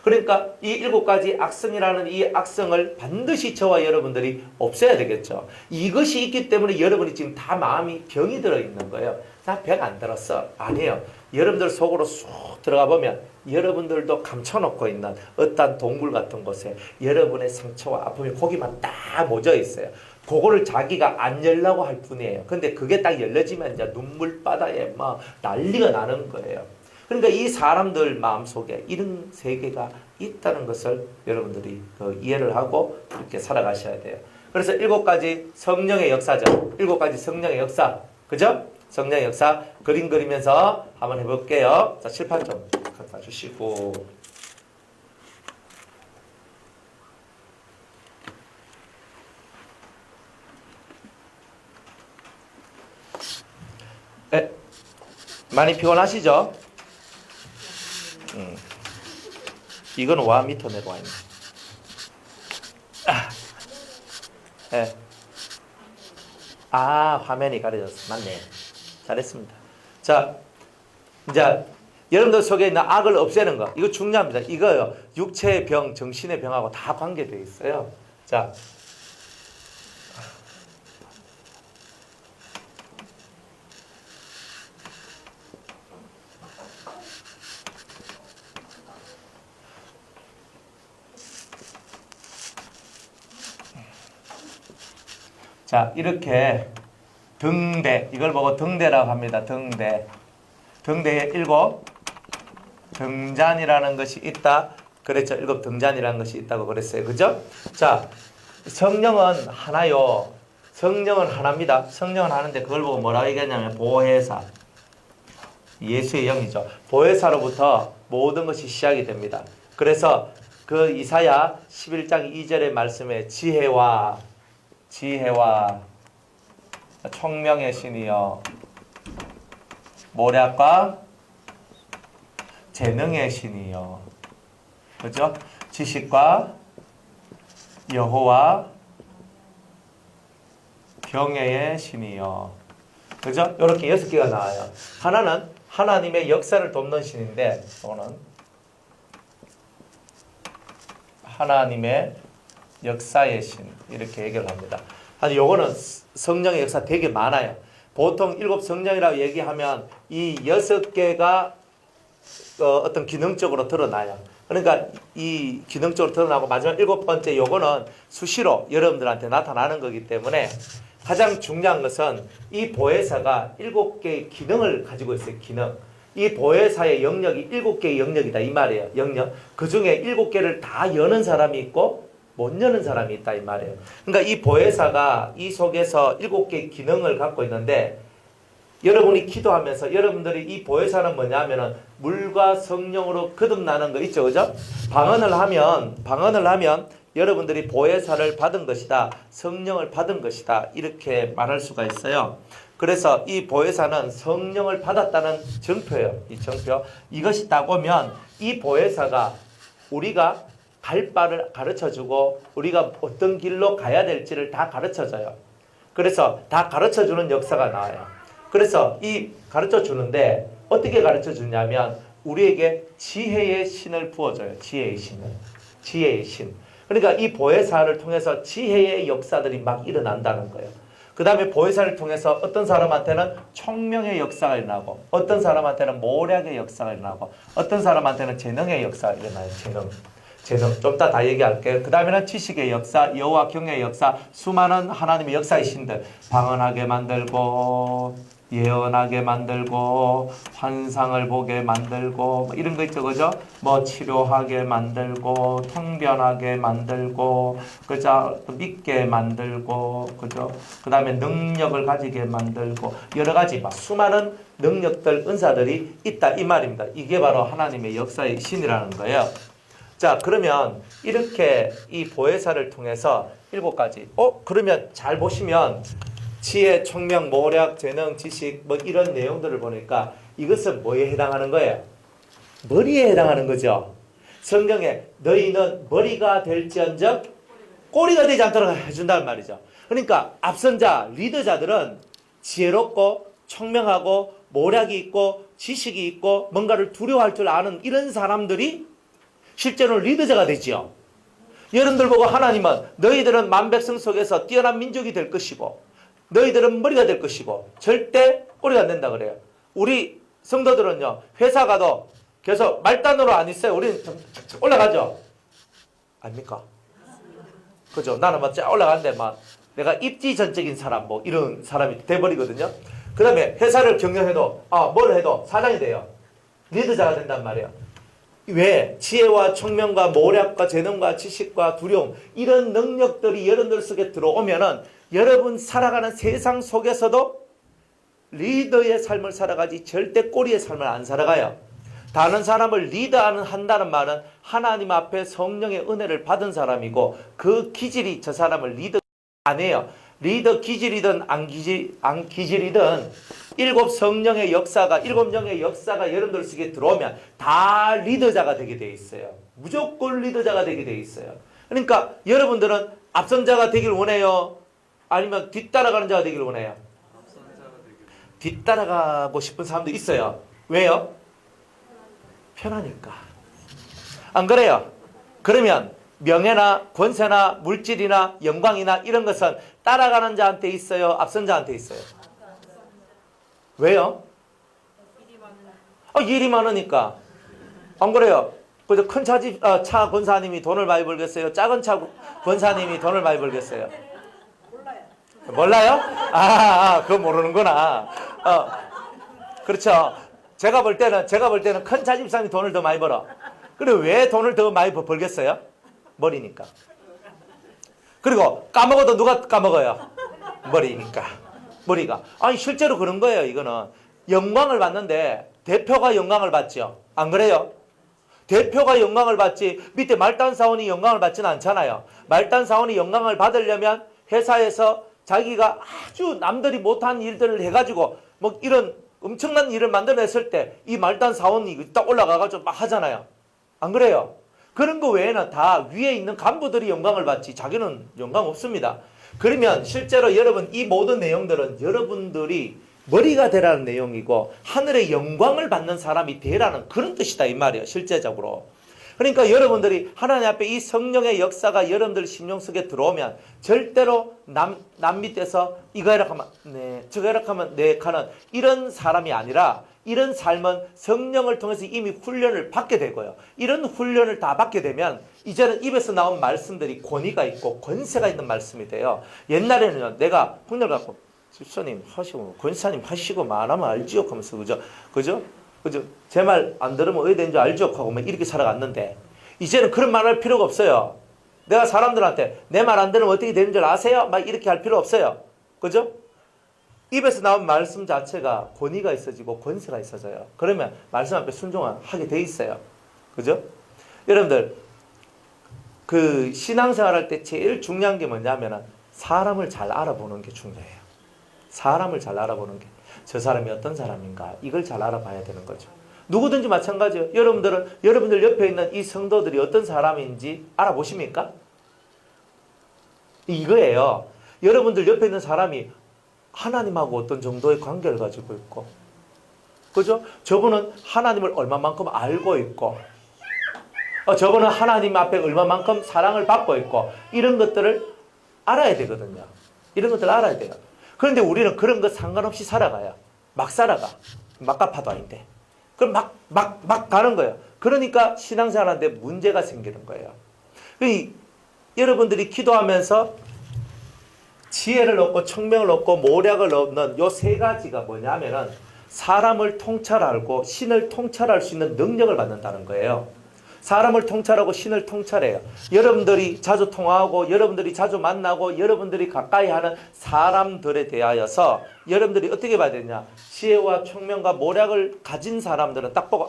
그러니까 이 7가지 악성이라는 이 악성을 반드시 저와 여러분들이 없애야 되겠죠. 이것이 있기 때문에 여러분이 지금 다 마음이 병이 들어있는 거예요. 나 병 안 들었어. 아니에요. 여러분들 속으로 쑥 들어가 보면 여러분들도 감춰놓고 있는 어떤 동굴 같은 곳에 여러분의 상처와 아픔이 거기만 딱 모여 있어요. 그거를 자기가 안 열라고 할 뿐이에요. 근데 그게 딱 열려지면 이제 눈물바다에 막 난리가 나는 거예요. 그러니까 이 사람들 마음속에 이런 세계가 있다는 것을 여러분들이 이해를 하고 이렇게 살아가셔야 돼요. 그래서 7가지 성령의 역사죠. 7가지 성령의 역사. 그죠? 성령의 역사 그림 그리면서 한번 해볼게요. 자, 칠판 좀 갖다 주시고. 네. 많이 피곤하시죠? 이거는 와 밑으로 내려와 있네. 네. 화면이 가려졌어. 맞네. 잘했습니다. 자, 이제 여러분들 속에 있는 악을 없애는 거. 이거 중요합니다. 이거요. 육체의 병, 정신의 병하고 다 관계되어 있어요. 자. 자, 이렇게 등대, 이걸 보고 등대라고 합니다. 등대. 등대에 7 등잔이라는 것이 있다. 그랬죠. 7 등잔이라는 것이 있다고 그랬어요. 그죠? 자, 성령은 하나요. 성령은 하나입니다. 성령은 하나인데 그걸 보고 뭐라고 얘기하냐면 보혜사. 예수의 영이죠. 보혜사로부터 모든 것이 시작이 됩니다. 그래서 그 이사야 11장 2절의 말씀에 지혜와 총명의 신이여 모략과 재능의 신이여, 그죠? 지식과 여호와 경외의 신이여, 그죠? 이렇게 6개가 나와요. 하나는 하나님의 역사를 돕는 신인데, 이거는 하나님의 역사의 신, 이렇게 얘기를 합니다. 아니, 요거는 성령의 역사 되게 많아요. 보통 7 성령이라고 얘기하면 이 6개가 어떤 기능적으로 드러나요. 그러니까 이 기능적으로 드러나고 마지막 7번째 요거는 수시로 여러분들한테 나타나는 거기 때문에 가장 중요한 것은 이 보혜사가 7개의 기능을 가지고 있어요. 기능. 이 보혜사의 영역이 7개의 영역이다 이 말이에요. 영역. 그 중에 7개를 다 여는 사람이 있고 못 여는 사람이 있다 이 말이에요. 그러니까 이 보혜사가 이 속에서 7개의 기능을 갖고 있는데, 여러분이 기도하면서 여러분들이 이 보혜사는 뭐냐면은 물과 성령으로 거듭나는 거 있죠, 그죠? 방언을 하면 여러분들이 보혜사를 받은 것이다, 성령을 받은 것이다, 이렇게 말할 수가 있어요. 그래서 이 보혜사는 성령을 받았다는 증표예요. 이 증표. 이것이 딱 오면 이 보혜사가 우리가 갈 바를 가르쳐주고 우리가 어떤 길로 가야 될지를 다 가르쳐줘요. 그래서 다 가르쳐주는 역사가 나와요. 그래서 이 가르쳐주는데 어떻게 가르쳐주냐면 우리에게 지혜의 신을 부어줘요. 지혜의 신을. 지혜의 신. 그러니까 이 보혜사를 통해서 지혜의 역사들이 막 일어난다는 거예요. 그 다음에 보혜사를 통해서 어떤 사람한테는 총명의 역사가 일어나고, 어떤 사람한테는 모략의 역사가 일어나고, 어떤 사람한테는 재능의 역사가 일어나요. 재능. 좀 이따 다 얘기할게요. 그 다음에는 지식의 역사, 여호와 경외의 역사, 수많은 하나님의 역사의 신들, 방언하게 만들고, 예언하게 만들고, 환상을 보게 만들고, 이런 거 있죠, 그죠? 치료하게 만들고, 통변하게 만들고, 그죠? 믿게 만들고, 그죠? 그 다음에 능력을 가지게 만들고, 여러 가지 수많은 능력들, 은사들이 있다 이 말입니다. 이게 바로 하나님의 역사의 신이라는 거예요. 자, 그러면 이렇게 이 보혜사를 통해서 7가지. 그러면 잘 보시면 지혜, 총명, 모략, 재능, 지식 이런 내용들을 보니까 이것은 뭐에 해당하는 거예요? 머리에 해당하는 거죠. 성경에 너희는 머리가 될지언정 꼬리가 되지 않도록 해준다는 말이죠. 그러니까 앞선 자, 리더자들은 지혜롭고 총명하고 모략이 있고 지식이 있고 뭔가를 두려워할 줄 아는 이런 사람들이 실제로 리더자가 되지요. 여러분들 보고 하나님은 너희들은 만백성 속에서 뛰어난 민족이 될 것이고 너희들은 머리가 될 것이고 절대 꼬리가 안 된다 그래요. 우리 성도들은요, 회사 가도 계속 말단으로 안 있어요. 우리는 좀 올라가죠. 아닙니까? 그죠? 나는 올라가는데 내가 입지전적인 사람 이런 사람이 돼버리거든요. 그 다음에 회사를 경영해도 뭘 해도 사장이 돼요. 리더자가 된단 말이에요. 왜? 지혜와 총명과 모략과 재능과 지식과 두려움, 이런 능력들이 여러분들 속에 들어오면은 여러분 살아가는 세상 속에서도 리더의 삶을 살아가지 절대 꼬리의 삶을 안 살아가요. 다른 사람을 리더한다는 말은 하나님 앞에 성령의 은혜를 받은 사람이고 그 기질이 저 사람을 리더 안 해요. 리더 기질이든 안 기질이든 7 성령의 역사가, 7명의 역사가 여러분들 속에 들어오면 다 리더자가 되게 돼 있어요. 무조건 리더자가 되게 돼 있어요. 그러니까 여러분들은 앞선자가 되길 원해요? 아니면 뒤따라가는 자가 되기를 원해요? 뒤따라가고 싶은 사람도 있어요. 왜요? 편하니까. 안 그래요? 그러면 명예나 권세나 물질이나 영광이나 이런 것은 따라가는 자한테 있어요? 앞선 자한테 있어요? 왜요? 일이 많으니까. 안 그래요? 그죠? 큰 차 권사님이 돈을 많이 벌겠어요? 작은 차 권사님이 돈을 많이 벌겠어요? 몰라요? 그거 모르는구나. 그렇죠. 제가 볼 때는 큰 차 집사님이 돈을 더 많이 벌어. 그리고 왜 돈을 더 많이 벌겠어요? 머리니까. 그리고 까먹어도 누가 까먹어요? 머리니까. 머리가. 아니, 실제로 그런 거예요, 이거는. 영광을 받는데 대표가 영광을 받죠. 안 그래요? 대표가 영광을 받지 밑에 말단 사원이 영광을 받지는 않잖아요. 말단 사원이 영광을 받으려면 회사에서 자기가 아주 남들이 못한 일들을 해가지고 뭐 이런 엄청난 일을 만들어냈을 때 이 말단 사원이 딱 올라가가지고 막 하잖아요. 안 그래요? 그런 거 외에는 다 위에 있는 간부들이 영광을 받지 자기는 영광 없습니다. 그러면 실제로 여러분 이 모든 내용들은 여러분들이 머리가 되라는 내용이고 하늘의 영광을 받는 사람이 되라는 그런 뜻이다 이 말이에요. 실제적으로. 그러니까 여러분들이 하나님 앞에 이 성령의 역사가 여러분들 심령 속에 들어오면 절대로 남 밑에서 이거 해라 하면 네, 저거 해라 하면 네 하는 이런 사람이 아니라 이런 삶은 성령을 통해서 이미 훈련을 받게 되고요. 이런 훈련을 다 받게 되면 이제는 입에서 나온 말씀들이 권위가 있고 권세가 있는 말씀이 돼요. 옛날에는 내가 훈련을 갖고 집사님 하시고 권사님 하시고 말하면 알지요 하면서 그죠? 제 말 안 들으면 어디 되는 줄 알죠 하고 막 이렇게 살아갔는데 이제는 그런 말 할 필요가 없어요. 내가 사람들한테 내 말 안 들으면 어떻게 되는 줄 아세요? 막 이렇게 할 필요 없어요. 그죠? 입에서 나온 말씀 자체가 권위가 있어지고 권세가 있어져요. 그러면 말씀 앞에 순종하게 돼 있어요. 그죠? 여러분들 그 신앙생활 할 때 제일 중요한 게 뭐냐면은 사람을 잘 알아보는 게 중요해요. 사람을 잘 알아보는 게 저 사람이 어떤 사람인가 이걸 잘 알아봐야 되는 거죠. 누구든지 마찬가지예요. 여러분들 옆에 있는 이 성도들이 어떤 사람인지 알아보십니까? 이거예요. 여러분들 옆에 있는 사람이 하나님하고 어떤 정도의 관계를 가지고 있고 그죠? 저분은 하나님을 얼마만큼 알고 있고 저분은 하나님 앞에 얼마만큼 사랑을 받고 있고 이런 것들을 알아야 되거든요. 이런 것들을 알아야 돼요. 그런데 우리는 그런 거 상관없이 살아가요. 막 살아가. 막가파도 아닌데. 그럼 막 가는 거예요. 그러니까 신앙생활하는데 문제가 생기는 거예요. 여러분들이 기도하면서 지혜를 얻고 청명을 얻고 모략을 얻는 요 세 가지가 뭐냐면은 사람을 통찰하고 신을 통찰할 수 있는 능력을 받는다는 거예요. 사람을 통찰하고 신을 통찰해요. 여러분들이 자주 통화하고 여러분들이 자주 만나고 여러분들이 가까이 하는 사람들에 대하여서 여러분들이 어떻게 봐야 되냐. 지혜와 총명과 모략을 가진 사람들은 딱 보고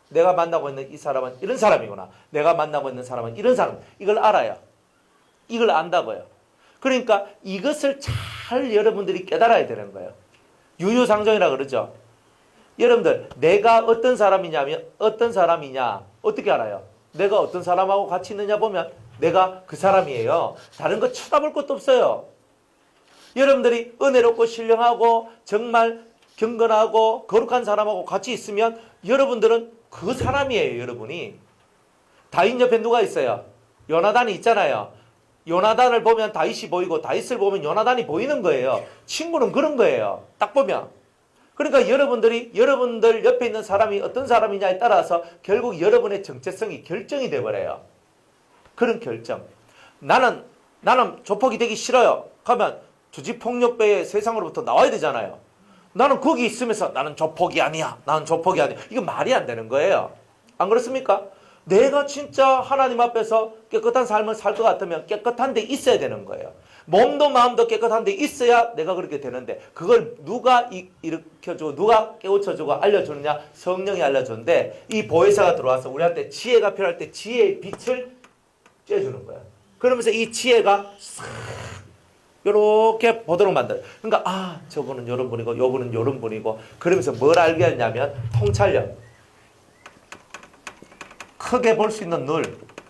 내가 만나고 있는 이 사람은 이런 사람이구나. 내가 만나고 있는 사람은 이런 사람. 이걸 알아요. 이걸 안다고요. 그러니까 이것을 잘 여러분들이 깨달아야 되는 거예요. 유유상종이라 그러죠. 여러분들 내가 어떤 사람이냐 어떻게 알아요? 내가 어떤 사람하고 같이 있느냐 보면 내가 그 사람이에요. 다른 거 쳐다볼 것도 없어요. 여러분들이 은혜롭고 신령하고 정말 경건하고 거룩한 사람하고 같이 있으면 여러분들은 그 사람이에요. 여러분이. 다윗 옆에 누가 있어요? 요나단이 있잖아요. 요나단을 보면 다윗이 보이고 다윗을 보면 요나단이 보이는 거예요. 친구는 그런 거예요. 딱 보면. 그러니까 여러분들 옆에 있는 사람이 어떤 사람이냐에 따라서 결국 여러분의 정체성이 결정이 돼버려요. 그런 결정. 나는 조폭이 되기 싫어요. 그러면 조직폭력배의 세상으로부터 나와야 되잖아요. 나는 거기 있으면서 나는 조폭이 아니야. 이거 말이 안 되는 거예요. 안 그렇습니까? 내가 진짜 하나님 앞에서 깨끗한 삶을 살 것 같으면 깨끗한 데 있어야 되는 거예요. 몸도 마음도 깨끗한 데 있어야 내가 그렇게 되는데 그걸 누가 일으켜주고 누가 깨우쳐주고 알려주느냐? 성령이 알려주는데 이 보혜사가 들어와서 우리한테 지혜가 필요할 때 지혜의 빛을 쬐주는 거야. 그러면서 이 지혜가 싹 이렇게 보도록 만들어요. 그러니까 저분은 이런 분이고 요분은 이런 분이고 그러면서 뭘 알게 하냐면 통찰력. 크게 볼 수 있는 눈.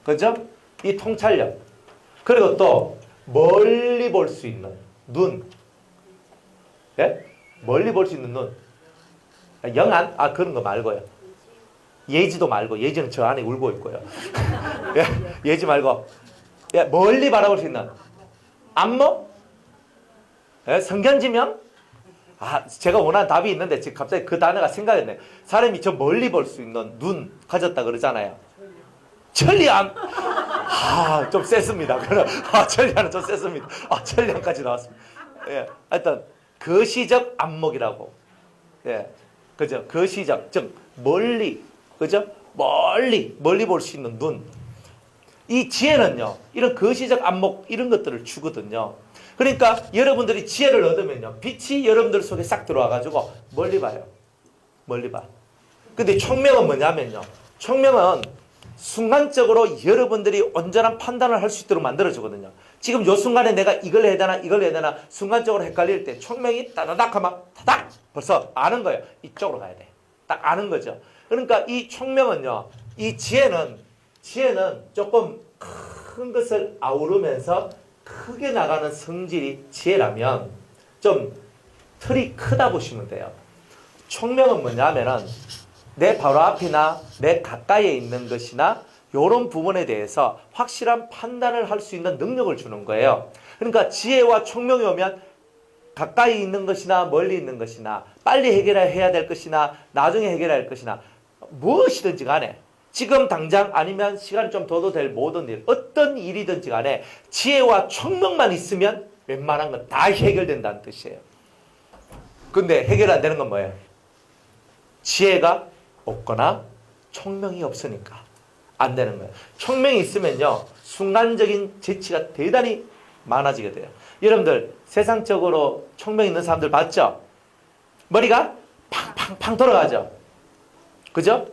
그죠? 이 통찰력. 그리고 또 멀리 볼 수 있는 눈. 예? 멀리 볼 수 있는 눈. 영안? 그런 거 말고요. 예지도 말고, 예지는 저 안에 울고 있고요. 예? 예지 말고, 예, 멀리 바라볼 수 있는 안목? 예? 성견지명? 제가 원하는 답이 있는데 지금 갑자기 그 단어가 생각이 안 나요. 사람이 저 멀리 볼 수 있는 눈 가졌다 그러잖아요. 천리안. 좀 셌습니다. 천리안은 좀 셌습니다. 천리안까지 나왔습니다. 예, 하여튼 거시적 안목이라고. 예, 그죠? 거시적, 즉 멀리, 그죠? 멀리 볼 수 있는 눈. 이 지혜는요, 이런 거시적 안목 이런 것들을 주거든요. 그러니까 여러분들이 지혜를 얻으면요, 빛이 여러분들 속에 싹 들어와가지고 멀리 봐요. 멀리 봐. 근데 총명은 뭐냐면요, 총명은 순간적으로 여러분들이 온전한 판단을 할 수 있도록 만들어주거든요. 지금 요 순간에 내가 이걸 해야 되나 이걸 해야 되나 순간적으로 헷갈릴 때 총명이 따다닥 하면 타닥 벌써 아는 거예요. 이쪽으로 가야 돼. 딱 아는 거죠. 그러니까 이 총명은요, 이 지혜는 조금 큰 것을 아우르면서 크게 나가는 성질이 지혜라면 좀 틀이 크다 보시면 돼요. 총명은 뭐냐면은 내 바로 앞이나 내 가까이에 있는 것이나 이런 부분에 대해서 확실한 판단을 할 수 있는 능력을 주는 거예요. 그러니까 지혜와 총명이 오면 가까이 있는 것이나 멀리 있는 것이나 빨리 해결해야 될 것이나 나중에 해결해야 할 것이나 무엇이든지 간에 지금 당장 아니면 시간이 좀 둬도 될 모든 일, 어떤 일이든지 간에 지혜와 총명만 있으면 웬만한 건 다 해결된다는 뜻이에요. 근데 해결 안 되는 건 뭐예요? 지혜가 없거나 총명이 없으니까 안 되는 거예요. 총명이 있으면요, 순간적인 재치가 대단히 많아지게 돼요. 여러분들 세상적으로 총명 있는 사람들 봤죠? 머리가 팡팡팡 돌아가죠. 그죠?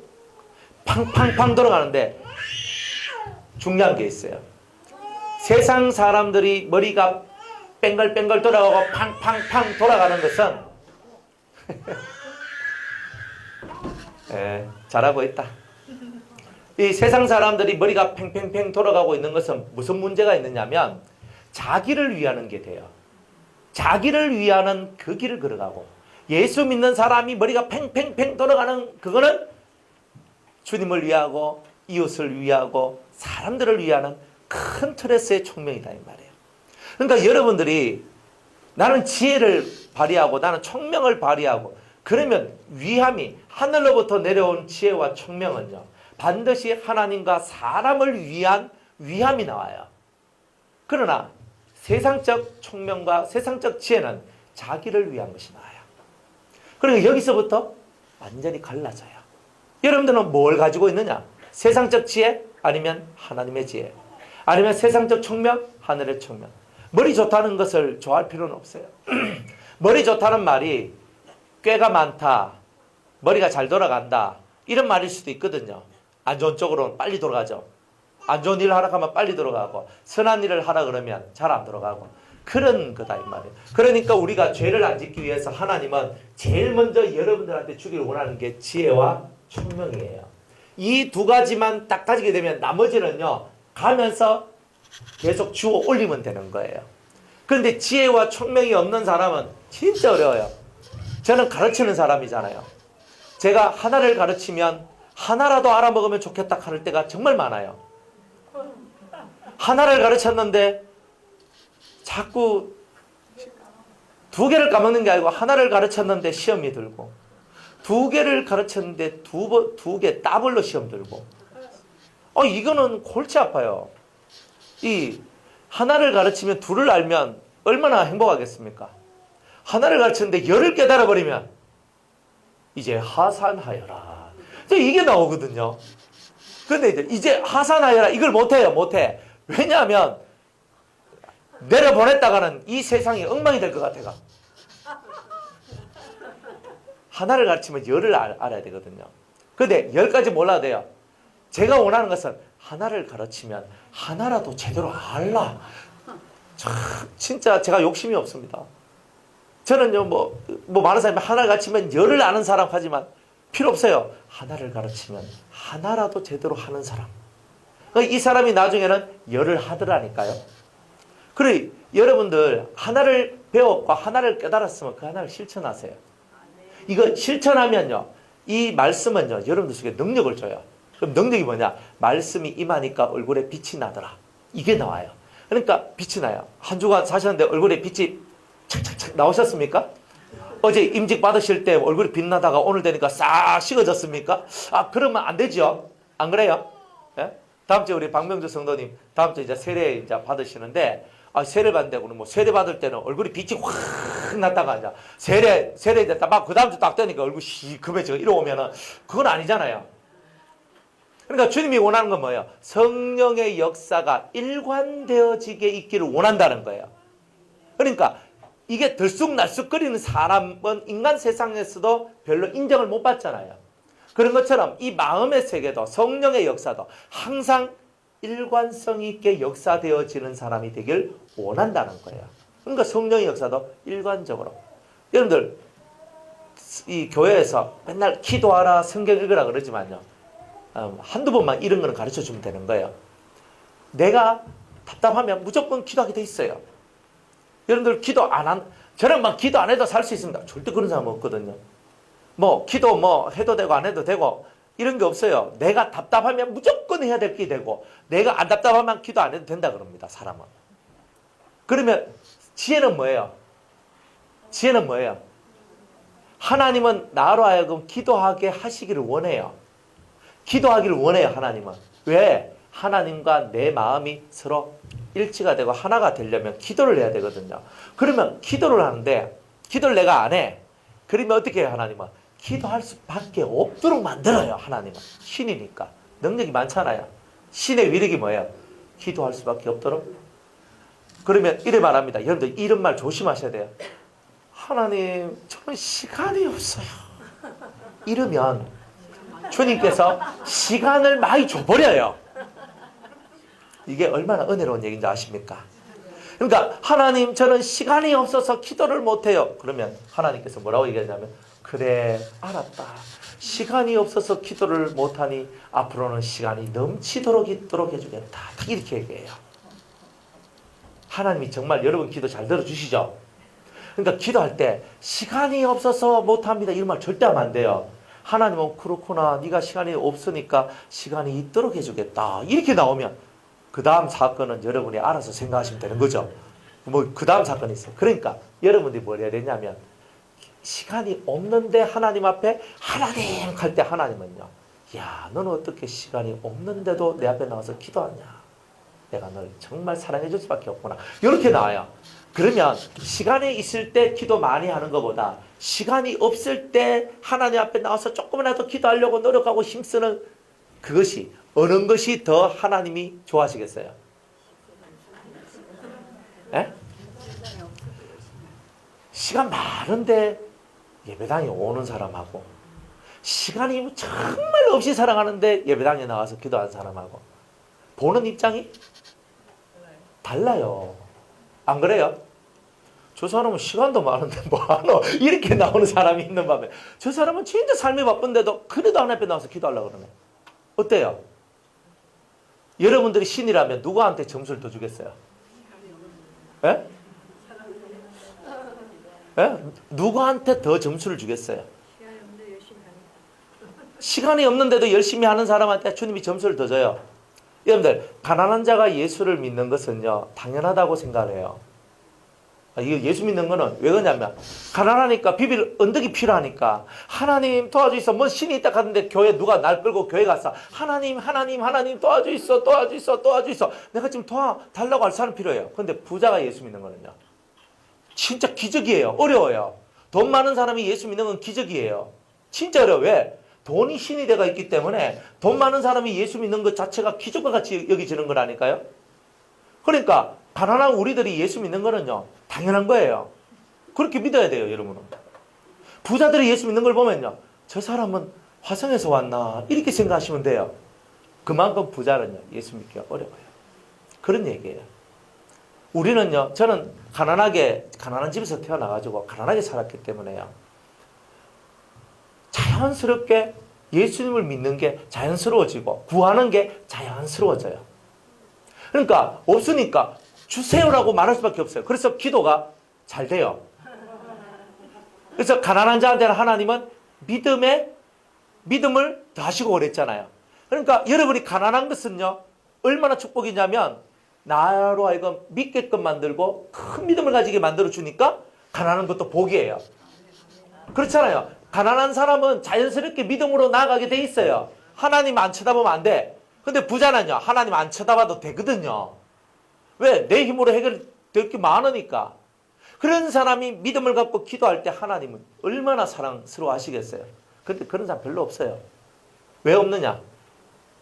팡팡팡 돌아가는데 중요한 게 있어요. 세상 사람들이 머리가 뺑글뺑글 돌아가고 팡팡팡 돌아가는 것은 예, 잘하고 있다. 이 세상 사람들이 머리가 팽팽팽 돌아가고 있는 것은 무슨 문제가 있느냐면 자기를 위하는 게 돼요. 자기를 위하는 그 길을 걸어가고, 예수 믿는 사람이 머리가 팽팽팽 돌아가는 그거는 주님을 위하고 이웃을 위하고 사람들을 위하는 큰 틀에서의 총명이다 이 말이에요. 그러니까 여러분들이 나는 지혜를 발휘하고 나는 총명을 발휘하고 그러면 위함이, 하늘로부터 내려온 지혜와 총명은요, 반드시 하나님과 사람을 위한 위함이 나와요. 그러나 세상적 총명과 세상적 지혜는 자기를 위한 것이 나와요. 그러니까 여기서부터 완전히 갈라져요. 여러분들은 뭘 가지고 있느냐? 세상적 지혜 아니면 하나님의 지혜, 아니면 세상적 총명, 하늘의 총명. 머리 좋다는 것을 좋아할 필요는 없어요. 머리 좋다는 말이 꾀가 많다, 머리가 잘 돌아간다, 이런 말일 수도 있거든요. 안 좋은 쪽으로는 빨리 돌아가죠. 안 좋은 일을 하라 하면 빨리 돌아가고, 선한 일을 하라 그러면 잘 안 돌아가고, 그런 거다 이 말이에요. 그러니까 우리가 죄를 안 짓기 위해서 하나님은 제일 먼저 여러분들한테 주기를 원하는 게 지혜와 총명이에요. 이 두 가지만 딱 가지게 되면 나머지는요, 가면서 계속 주워 올리면 되는 거예요. 그런데 지혜와 총명이 없는 사람은 진짜 어려워요. 저는 가르치는 사람이잖아요. 제가 하나를 가르치면 하나라도 알아먹으면 좋겠다 할 때가 정말 많아요. 하나를 가르쳤는데 자꾸 두 개를 까먹는 게 아니고, 하나를 가르쳤는데 시험이 들고, 두 개를 가르쳤는데 두 개 더블로 시험 들고, 이거는 골치 아파요. 이 하나를 가르치면 둘을 알면 얼마나 행복하겠습니까? 하나를 가르쳤는데 열을 깨달아버리면 이제 하산하여라, 이게 나오거든요. 근데 이제 하산하여라 이걸 못해. 왜냐하면 내려보냈다가는 이 세상이 엉망이 될 것 같아가. 하나를 가르치면 열을 알아야 되거든요. 근데 열까지 몰라도 돼요. 제가 원하는 것은 하나를 가르치면 하나라도 제대로 알라. 진짜 제가 욕심이 없습니다. 저는요, 많은 사람이 하나를 가르치면 열을 아는 사람 하지만 필요 없어요. 하나를 가르치면 하나라도 제대로 하는 사람. 이 사람이 나중에는 열을 하더라니까요. 그래, 여러분들 하나를 배웠고 하나를 깨달았으면 그 하나를 실천하세요. 이거 실천하면요, 이 말씀은요 여러분들 속에 능력을 줘요. 그럼 능력이 뭐냐? 말씀이 임하니까 얼굴에 빛이 나더라, 이게 나와요. 그러니까 빛이 나요. 한 주간 사셨는데 얼굴에 빛이 착착착 나오셨습니까? 어제 임직 받으실 때 얼굴이 빛나다가 오늘 되니까 싹 식어졌습니까? 아, 그러면 안 되죠. 안 그래요? 예? 다음 주에 우리 박명주 성도님 다음 주에 이제 세례 이제 받으시는데, 아, 세례 받는다고 뭐 세례 받을 때는 얼굴이 빛이 확 났다가 이제 세례 됐다 막 그 다음 주 딱 되니까 얼굴이 시커매지고 이러면은 그건 아니잖아요. 그러니까 주님이 원하는 건 뭐예요? 성령의 역사가 일관되어지게 있기를 원한다는 거예요. 그러니까 이게 들쑥날쑥거리는 사람은 인간 세상에서도 별로 인정을 못 받잖아요. 그런 것처럼 이 마음의 세계도 성령의 역사도 항상 일관성 있게 역사되어지는 사람이 되길 원한다는 거예요. 그러니까 성령의 역사도 일관적으로. 여러분들 이 교회에서 맨날 기도하라 성경 읽으라 그러지만요, 한두 번만 이런 거는 가르쳐 주면 되는 거예요. 내가 답답하면 무조건 기도하게 돼 있어요. 여러분들 저랑 막 기도 안 해도 살 수 있습니다. 절대 그런 사람 없거든요. 뭐 기도 뭐 해도 되고 안 해도 되고 이런 게 없어요. 내가 답답하면 무조건 해야 될 게 되고, 내가 안 답답하면 기도 안 해도 된다 그럽니다, 사람은. 그러면 지혜는 뭐예요? 지혜는 뭐예요? 하나님은 나로 하여금 기도하게 하시기를 원해요. 기도하기를 원해요, 하나님은. 왜? 하나님과 내 마음이 서로 일치가 되고 하나가 되려면 기도를 해야 되거든요. 그러면 기도를 하는데 기도를 내가 안 해. 그러면 어떻게 해요, 하나님은? 기도할 수밖에 없도록 만들어요, 하나님은. 신이니까. 능력이 많잖아요. 신의 위력이 뭐예요? 기도할 수밖에 없도록. 그러면 이래 말합니다. 여러분들 이런 말 조심하셔야 돼요. 하나님, 저는 시간이 없어요. 이러면 주님께서 시간을 많이 줘버려요. 이게 얼마나 은혜로운 얘기인지 아십니까? 그러니까 하나님, 저는 시간이 없어서 기도를 못해요. 그러면 하나님께서 뭐라고 얘기하냐면, 그래, 알았다. 시간이 없어서 기도를 못하니 앞으로는 시간이 넘치도록 있도록 해주겠다. 이렇게 얘기해요. 하나님이 정말 여러분 기도 잘 들어주시죠? 그러니까 기도할 때 시간이 없어서 못합니다 이런 말 절대 하면 안 돼요. 하나님은 그렇구나, 네가 시간이 없으니까 시간이 있도록 해주겠다 이렇게 나오면 그 다음 사건은 여러분이 알아서 생각하시면 되는 거죠. 뭐 그 다음 사건이 있어요. 그러니까 여러분들이 뭘 해야 되냐면, 시간이 없는데 하나님 앞에 하나님 할 때 하나님은요, 야, 너는 어떻게 시간이 없는데도 내 앞에 나와서 기도하냐, 내가 널 정말 사랑해 줄 수밖에 없구나, 이렇게 나와요. 그러면 시간이 있을 때 기도 많이 하는 것보다 시간이 없을 때 하나님 앞에 나와서 조금이라도 기도하려고 노력하고 힘쓰는 그것이, 어느 것이 더 하나님이 좋아하시겠어요? 에? 시간 많은데 예배당에 오는 사람하고, 시간이 정말 없이 살아가는데 예배당에 나와서 기도하는 사람하고 보는 입장이 달라요. 안 그래요? 저 사람은 시간도 많은데 뭐하노? 이렇게 나오는 사람이 있는 반면, 저 사람은 진짜 삶이 바쁜데도 그래도 하나님 앞에 나와서 기도하려고 그러네. 어때요? 여러분들이 신이라면 누구한테 점수를 더 주겠어요? 예? 예? 누구한테 더 점수를 주겠어요? 시간이 없는데도 열심히 하는 사람한테 주님이 점수를 더 줘요. 여러분들, 가난한 자가 예수를 믿는 것은요, 당연하다고 생각해요. 이거 예수 믿는 거는 왜 그러냐면, 가난하니까 비빌 언덕이 필요하니까, 하나님 도와주있어. 뭐 신이 있다 하는데 교회 누가 날 끌고 교회 가서 하나님 도와주있어. 내가 지금 도와달라고 할 사람 필요해요. 근데 부자가 예수 믿는 거는요, 진짜 기적이에요. 어려워요. 돈 많은 사람이 예수 믿는 건 기적이에요. 진짜 어려워. 왜? 돈이 신이 되어 있기 때문에 돈 많은 사람이 예수 믿는 것 자체가 기적과 같이 여기지는 거라니까요. 그러니까 가난한 우리들이 예수 믿는 거는요, 당연한 거예요. 그렇게 믿어야 돼요, 여러분은. 부자들이 예수 믿는 걸 보면요, 저 사람은 화성에서 왔나 이렇게 생각하시면 돼요. 그만큼 부자는요, 예수 믿기가 어려워요. 그런 얘기예요. 우리는요, 저는 가난한 집에서 태어나가지고 가난하게 살았기 때문에요, 자연스럽게 예수님을 믿는 게 자연스러워지고 구하는 게 자연스러워져요. 그러니까 없으니까 주세요라고 말할 수밖에 없어요. 그래서 기도가 잘 돼요. 그래서 가난한 자한테는 하나님은 믿음을 더하시고 그랬잖아요. 그러니까 여러분이 가난한 것은요, 얼마나 축복이냐면 나로 하여금 믿게끔 만들고 큰 믿음을 가지게 만들어 주니까 가난한 것도 복이에요. 그렇잖아요. 가난한 사람은 자연스럽게 믿음으로 나아가게 돼 있어요. 하나님 안 쳐다보면 안 돼. 근데 부자는요, 하나님 안 쳐다봐도 되거든요. 왜? 내 힘으로 해결될 게 많으니까. 그런 사람이 믿음을 갖고 기도할 때 하나님은 얼마나 사랑스러워 하시겠어요. 근데 그런 사람 별로 없어요. 왜 없느냐?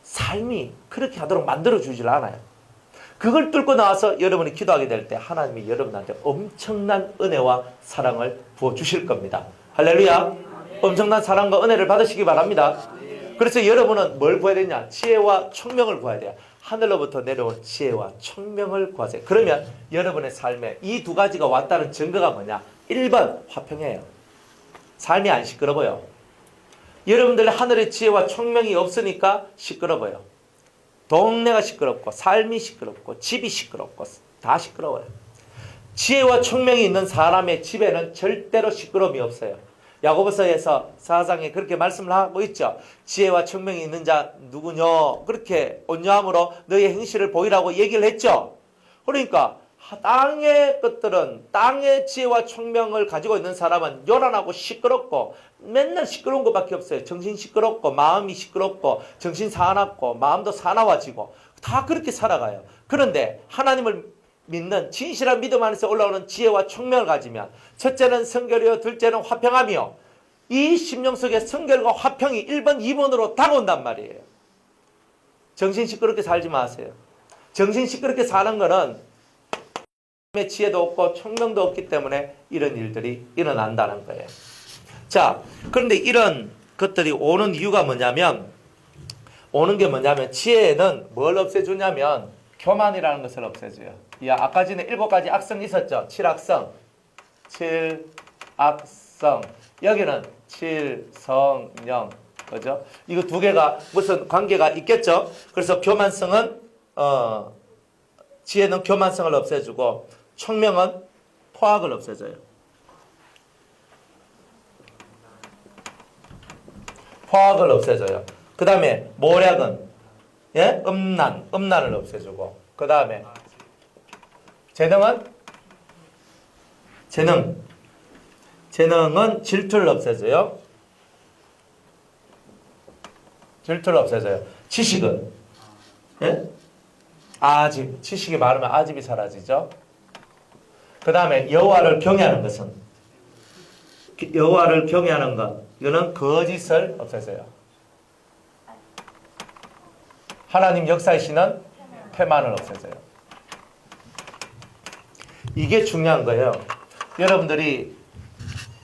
삶이 그렇게 하도록 만들어주질 않아요. 그걸 뚫고 나와서 여러분이 기도하게 될 때 하나님이 여러분한테 엄청난 은혜와 사랑을 부어주실 겁니다. 할렐루야. 엄청난 사랑과 은혜를 받으시기 바랍니다. 그래서 여러분은 뭘 구해야 되냐? 지혜와 총명을 구해야 돼요. 하늘로부터 내려온 지혜와 총명을 구하세요. 그러면 여러분의 삶에 이 두 가지가 왔다는 증거가 뭐냐? 1번 화평해요. 삶이 안 시끄러워요. 여러분들의 하늘의 지혜와 총명이 없으니까 시끄러워요. 동네가 시끄럽고 삶이 시끄럽고 집이 시끄럽고 다 시끄러워요. 지혜와 총명이 있는 사람의 집에는 절대로 시끄러움이 없어요. 야고보서에서 4장에 그렇게 말씀을 하고 있죠. 지혜와 총명이 있는 자 누구뇨? 그렇게 온유함으로 너의 행실을 보이라고 얘기를 했죠. 그러니까 땅의 것들은, 땅의 지혜와 총명을 가지고 있는 사람은 요란하고 시끄럽고 맨날 시끄러운 것밖에 없어요. 정신 시끄럽고 마음이 시끄럽고 정신 사납고 마음도 사나워지고 다 그렇게 살아가요. 그런데 하나님을 믿는 진실한 믿음 안에서 올라오는 지혜와 총명을 가지면 첫째는 성결이요, 둘째는 화평함이요. 이 심령 속에 성결과 화평이 1번, 2번으로 다가온단 말이에요. 정신 시끄럽게 살지 마세요. 정신 시끄럽게 사는 거는 지혜도 없고 총명도 없기 때문에 이런 일들이 일어난다는 거예요. 자, 그런데 이런 것들이 오는 이유가 뭐냐면, 지혜는 뭘 없애주냐면 교만이라는 것을 없애줘요. 아까 전에 7가지 악성이 있었죠. 7악성. 7악성. 여기는 7성령. 그죠? 이거 두 개가 무슨 관계가 있겠죠? 그래서 지혜는 교만성을 없애주고 총명은 포악을 없애줘요. 포악을 없애줘요. 그 다음에 모략은 음란을 없애주고, 그 다음에 재능은 질투를 없애줘요. 지식은 아집, 지식이 많으면 아집이 사라지죠. 그 다음에 여호와를 경외하는 것, 이거는 거짓을 없애줘요. 하나님 역사이시는 태만을 없애줘요. 이게 중요한 거예요. 여러분들이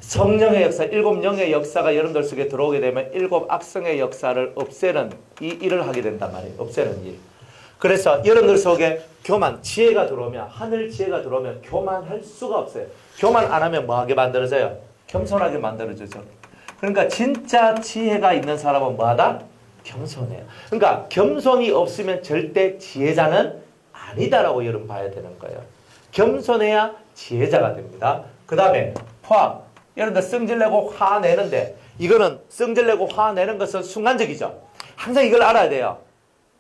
성령의 역사, 7영의 역사가 여러분들 속에 들어오게 되면 7 악성의 역사를 없애는 이 일을 하게 된단 말이에요. 없애는 일. 그래서 여러분들 속에 교만, 지혜가 들어오면, 하늘 지혜가 들어오면 교만할 수가 없어요. 교만 안 하면 뭐하게 만들어져요? 겸손하게 만들어지죠. 그러니까 진짜 지혜가 있는 사람은 뭐하다? 겸손해요. 그러니까 겸손이 없으면 절대 지혜자는 아니다라고 여러분 봐야 되는 거예요. 겸손해야 지혜자가 됩니다. 그 다음에 포악. 여러분들 성질내고 화내는데, 이거는 성질내고 화내는 것은 순간적이죠. 항상 이걸 알아야 돼요.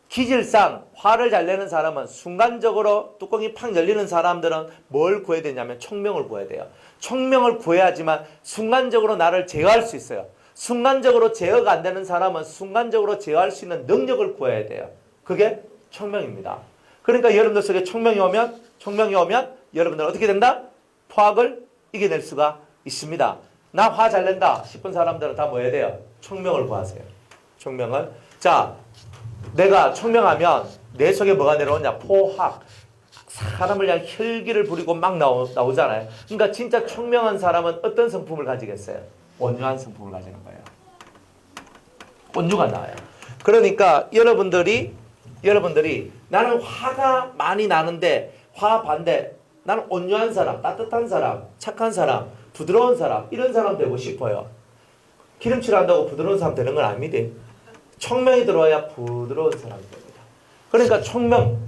기질상 화를 잘 내는 사람은 순간적으로 뚜껑이 팍 열리는 사람들은 뭘 구해야 되냐면 총명을 구해야 돼요. 총명을 구해야지만 순간적으로 나를 제어할 수 있어요. 순간적으로 제어가 안 되는 사람은 순간적으로 제어할 수 있는 능력을 구해야 돼요. 그게 총명입니다. 그러니까 여러분들 속에 총명이 오면 여러분들은 어떻게 된다? 포악을 이겨낼 수가 있습니다. 나 화 잘 낸다 싶은 사람들은 다 뭐 해야 돼요? 총명을 구하세요. 총명을. 자, 내가 총명하면 내 속에 뭐가 내려오냐? 포악. 사람을 향해 혈기를 부리고 막 나오잖아요. 그러니까 진짜 총명한 사람은 어떤 성품을 가지겠어요? 온유한 성품을 가지는 거예요. 온유가 나와요. 그러니까 여러분들이 나는 화가 많이 나는데 화 반대, 나는 온유한 사람, 따뜻한 사람, 착한 사람, 부드러운 사람, 이런 사람 되고 싶어요. 기름칠 한다고 부드러운 사람 되는 건 아닙니다. 총명이 들어와야 부드러운 사람이 됩니다. 그러니까 총명,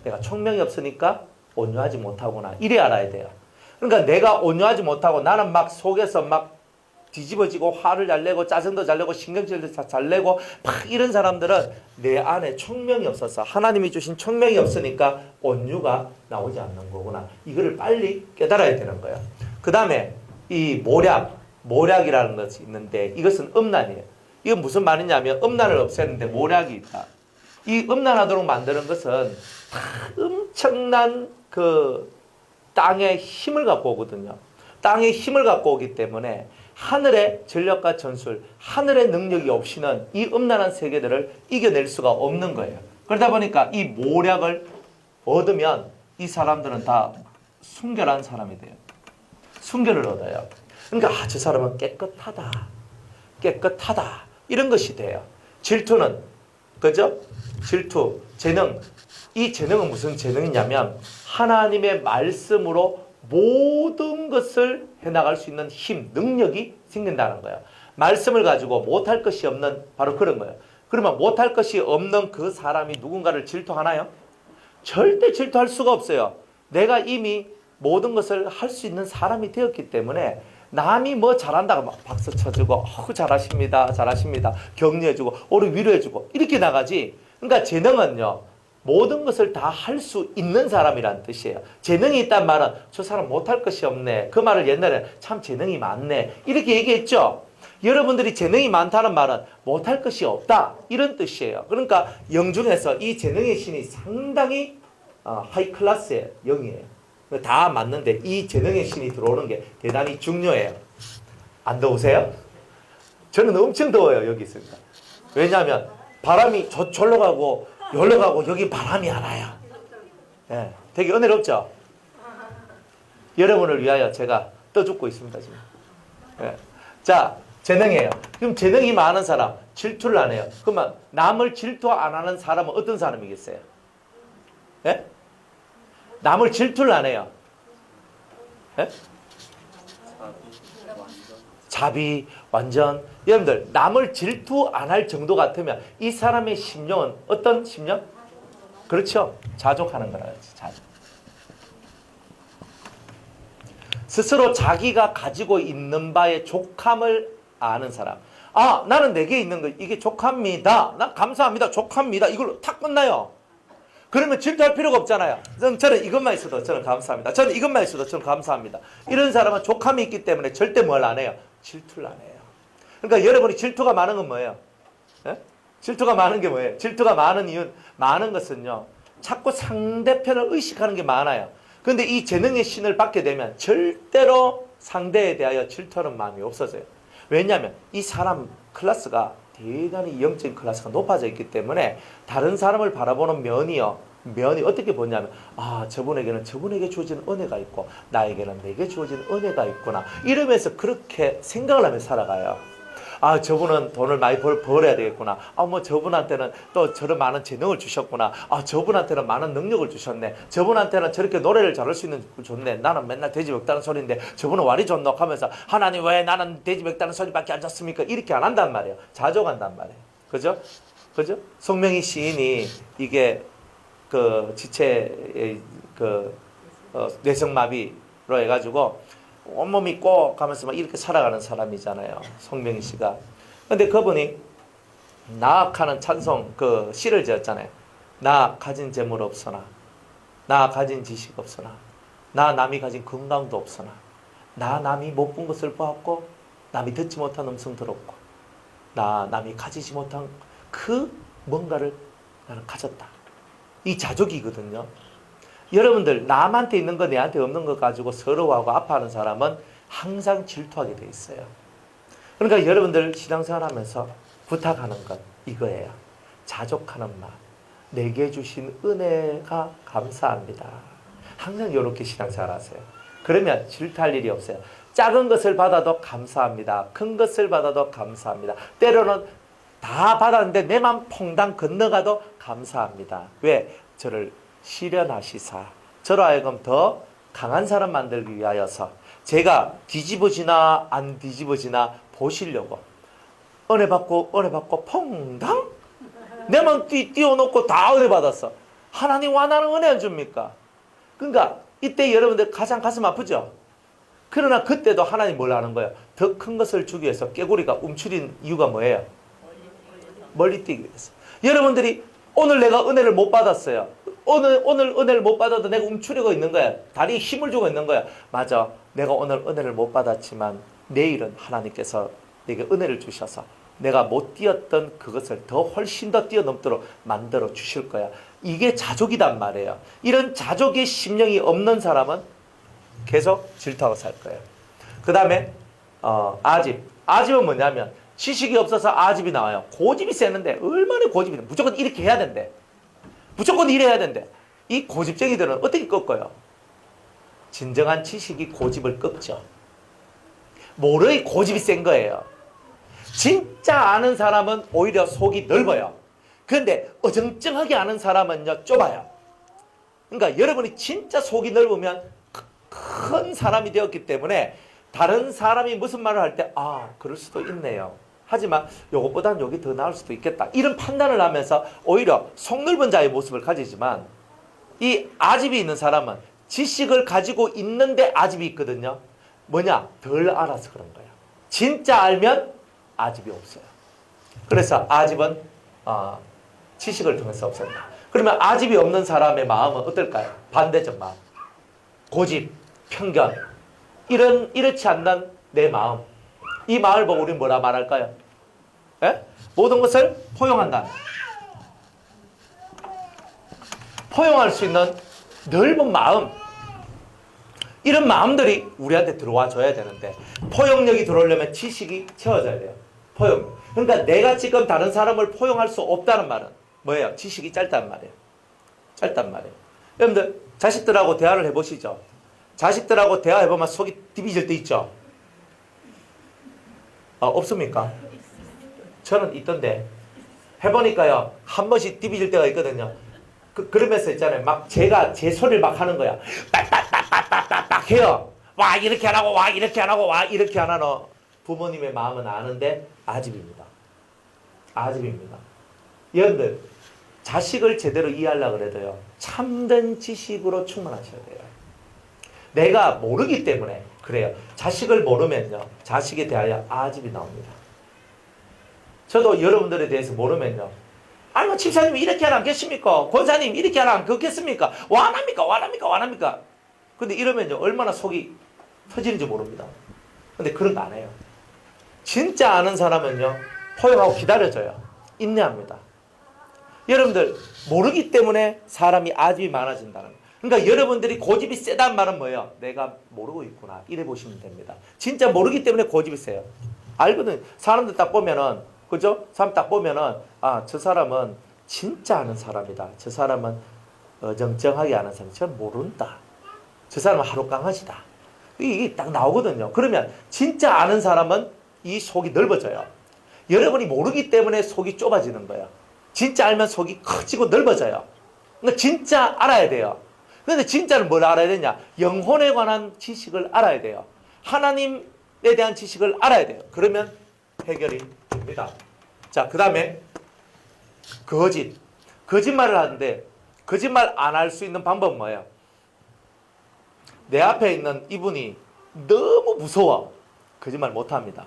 내가 총명이 없으니까 온유하지 못하구나. 이래 알아야 돼요. 그러니까 내가 온유하지 못하고 나는 막 속에서 막 뒤집어지고 화를 잘 내고 짜증도 잘 내고 신경질도 잘 내고 막 이런 사람들은 내 안에 총명이 없어서 하나님이 주신 총명이 없으니까 온유가 나오지 않는 거구나. 이거를 빨리 깨달아야 되는 거예요. 그 다음에 이 모략이라는 것이 있는데 이것은 음란이에요. 이건 무슨 말이냐면 음란을 없애는데 모략이 있다. 이 음란하도록 만드는 것은 엄청난 그 땅의 힘을 갖고 오거든요. 땅의 힘을 갖고 오기 때문에 하늘의 전력과 전술, 하늘의 능력이 없이는 이 음란한 세계들을 이겨낼 수가 없는 거예요. 그러다 보니까 이 모략을 얻으면 이 사람들은 다 순결한 사람이 돼요. 순결을 얻어요. 그러니까 저 사람은 깨끗하다. 이런 것이 돼요. 질투는 그죠? 질투, 재능. 이 재능은 무슨 재능이냐면 하나님의 말씀으로 모든 것을 해나갈 수 있는 힘, 능력이 생긴다는 거예요. 말씀을 가지고 못할 것이 없는 바로 그런 거예요. 그러면 못할 것이 없는 그 사람이 누군가를 질투하나요? 절대 질투할 수가 없어요. 내가 이미 모든 것을 할 수 있는 사람이 되었기 때문에 남이 뭐 잘한다고 막 박수 쳐주고 잘하십니다. 격려해주고 오늘 위로해주고 이렇게 나가지. 그러니까 재능은요. 모든 것을 다 할 수 있는 사람이란 뜻이에요. 재능이 있단 말은 저 사람 못할 것이 없네. 그 말을 옛날에 참 재능이 많네. 이렇게 얘기했죠. 여러분들이 재능이 많다는 말은 못할 것이 없다. 이런 뜻이에요. 그러니까 영 중에서 이 재능의 신이 상당히 하이 클래스의 영이에요. 다 맞는데 이 재능의 신이 들어오는 게 대단히 중요해요. 안 더우세요? 저는 엄청 더워요. 여기 있으니까. 왜냐하면 바람이 저절로 가고 여기로 가고 여기 바람이 안 와요. 예, 되게 은혜롭죠? 여러분을 위하여 제가 떠죽고 있습니다. 지금. 예. 자, 재능이에요. 그럼 재능이 많은 사람 질투를 안 해요. 그러면 남을 질투 안 하는 사람은 어떤 사람이겠어요? 예? 남을 질투를 안 해요. 예? 자비, 완전. 여러분들 남을 질투 안 할 정도 같으면 이 사람의 심령은 어떤 심령? 그렇죠. 자족하는 거라 그러지. 자족. 스스로 자기가 가지고 있는 바의 족함을 아는 사람. 아, 나는 내게 있는 거 이게 족합니다. 난 감사합니다. 족합니다. 이걸로 탁 끝나요. 그러면 질투할 필요가 없잖아요. 저는 이것만 있어도 저는 감사합니다. 저는 이것만 있어도 저는 감사합니다. 이런 사람은 족함이 있기 때문에 절대 뭘 안 해요? 질투를 안 해요. 그러니까 여러분이 질투가 많은 건 뭐예요? 예? 질투가 많은 게 뭐예요? 질투가 많은 이유, 많은 것은요. 자꾸 상대편을 의식하는 게 많아요. 그런데 이 재능의 신을 받게 되면 절대로 상대에 대하여 질투하는 마음이 없어져요. 왜냐하면 이 사람 클래스가 대단히 영적인 클래스가 높아져 있기 때문에 다른 사람을 바라보는 면이 어떻게 보냐면 저분에게는 저분에게 주어진 은혜가 있고 나에게는 내게 주어진 은혜가 있구나 이러면서 그렇게 생각을 하며 살아가요. 저분은 돈을 많이 벌어야 되겠구나. 저분한테는 또 저런 많은 재능을 주셨구나. 저분한테는 많은 능력을 주셨네. 저분한테는 저렇게 노래를 잘할 수 있는 걸 줬네. 나는 맨날 돼지 먹다는 소리인데 저분은 와리 존넉 하면서 하나님 왜 나는 돼지 먹다는 소리밖에 안 줬습니까? 이렇게 안 한단 말이에요. 자족한단 말이에요. 그죠? 송명희 시인이 이게 그 지체 뇌성마비로 해가지고 온몸이 꼭 하면서 막 이렇게 살아가는 사람이잖아요. 송명희 씨가. 근데 그분이 나악하는 찬송 시를 지었잖아요. 나 가진 재물 없으나 나 가진 지식 없으나 나 남이 가진 건강도 없으나 나 남이 못 본 것을 보았고 남이 듣지 못한 음성 들었고 나 남이 가지지 못한 그 뭔가를 나는 가졌다. 이 자족이거든요. 여러분들 남한테 있는 거 내한테 없는 거 가지고 서러워하고 아파하는 사람은 항상 질투하게 돼 있어요. 그러니까 여러분들 신앙생활하면서 부탁하는 것 이거예요. 자족하는 마음. 내게 주신 은혜가 감사합니다. 항상 이렇게 신앙생활하세요. 그러면 질투할 일이 없어요. 작은 것을 받아도 감사합니다. 큰 것을 받아도 감사합니다. 때로는 다 받았는데 내 맘 퐁당 건너가도 감사합니다. 왜? 저를 실현하시사 저로 하여금 더 강한 사람 만들기 위하여서 제가 뒤집어지나 안 뒤집어지나 보시려고 은혜 받고 퐁당 내만 띄워놓고 다 은혜 받았어. 하나님 와 나는 은혜 안 줍니까? 그러니까 이때 여러분들 가장 가슴 아프죠? 그러나 그때도 하나님 뭘 하는 거예요? 더 큰 것을 주기 위해서 깨구리가 움츠린 이유가 뭐예요? 멀리 뛰기 위해서. 여러분들이 오늘 내가 은혜를 못 받았어요. 오늘 은혜를 못 받아도 내가 움츠리고 있는 거야. 다리에 힘을 주고 있는 거야. 맞아. 내가 오늘 은혜를 못 받았지만 내일은 하나님께서 내게 은혜를 주셔서 내가 못 뛰었던 그것을 더 훨씬 더 뛰어넘도록 만들어 주실 거야. 이게 자족이단 말이에요. 이런 자족의 심령이 없는 사람은 계속 질투하고 살 거예요. 그 다음에 아집. 아집은 뭐냐면 지식이 없어서 아집이 나와요. 고집이 세는데 얼마나 고집이 돼. 무조건 이렇게 해야 된대. 무조건 이래야 된대. 이 고집쟁이들은 어떻게 꺾어요? 진정한 지식이 고집을 꺾죠. 모르의 고집이 센 거예요. 진짜 아는 사람은 오히려 속이 넓어요. 그런데 어정쩡하게 아는 사람은요 좁아요. 그러니까 여러분이 진짜 속이 넓으면 큰 사람이 되었기 때문에 다른 사람이 무슨 말을 할 때 그럴 수도 있네요. 하지만 요것보다는 여기 더 나을 수도 있겠다. 이런 판단을 하면서 오히려 속 넓은 자의 모습을 가지지만 이 아집이 있는 사람은 지식을 가지고 있는데 아집이 있거든요. 뭐냐? 덜 알아서 그런 거예요. 진짜 알면 아집이 없어요. 그래서 아집은 지식을 통해서 없앤다. 그러면 아집이 없는 사람의 마음은 어떨까요? 반대적 마음. 고집, 편견. 이렇지 않는 내 마음. 이 마음을 보고 우리는 뭐라 말할까요? 에? 모든 것을 포용한다. 포용할 수 있는 넓은 마음. 이런 마음들이 우리한테 들어와 줘야 되는데 포용력이 들어오려면 지식이 채워져야 돼요. 포용. 그러니까 내가 지금 다른 사람을 포용할 수 없다는 말은 뭐예요? 지식이 짧다는 말이에요. 짧단 말이에요. 여러분들 자식들하고 대화를 해보시죠. 자식들하고 대화해보면 속이 디비질 때 있죠? 없습니까? 저는 있던데 해보니까요 한 번씩 디비질 때가 있거든요. 그러면서 있잖아요. 막 제가 제 소리를 막 하는 거야. 빡빡빡빡빡빡 해요. 와 이렇게 안 하고 와 이렇게 안 하고 와 이렇게 안 하노. 부모님의 마음은 아는데 아집입니다. 아집입니다. 여러분들 자식을 제대로 이해하려고 그래도요 참된 지식으로 충만하셔야 돼요. 내가 모르기 때문에 그래요. 자식을 모르면요 자식에 대하여 아집이 나옵니다. 저도 여러분들에 대해서 모르면요 뭐 집사님이 이렇게 하나 안겠습니까? 권사님 이렇게 하나 안 걷겠습니까? 와합니까? 근데 이러면요 얼마나 속이 터지는지 모릅니다. 근데 그런 거 안 해요. 진짜 아는 사람은요 포용하고 기다려줘요. 인내합니다. 여러분들 모르기 때문에 사람이 아집이 많아진다는 거예요. 그러니까 여러분들이 고집이 세다는 말은 뭐예요? 내가 모르고 있구나 이래 보시면 됩니다. 진짜 모르기 때문에 고집이 세요. 알거든. 사람들 딱 보면은 그죠? 사람 딱 보면은 저 사람은 진짜 아는 사람이다. 저 사람은 어정쩡하게 아는 사람. 저 모른다. 저 사람은 하루 강아지다. 이게 딱 나오거든요. 그러면 진짜 아는 사람은 이 속이 넓어져요. 여러분이 모르기 때문에 속이 좁아지는 거예요. 진짜 알면 속이 커지고 넓어져요. 그러니까 진짜 알아야 돼요. 그런데 진짜는 뭘 알아야 되냐? 영혼에 관한 지식을 알아야 돼요. 하나님에 대한 지식을 알아야 돼요. 그러면 해결이 됩니다. 자, 그 다음에 거짓말을 하는데 거짓말 안 할 수 있는 방법은 뭐예요? 내 앞에 있는 이분이 너무 무서워. 거짓말 못합니다.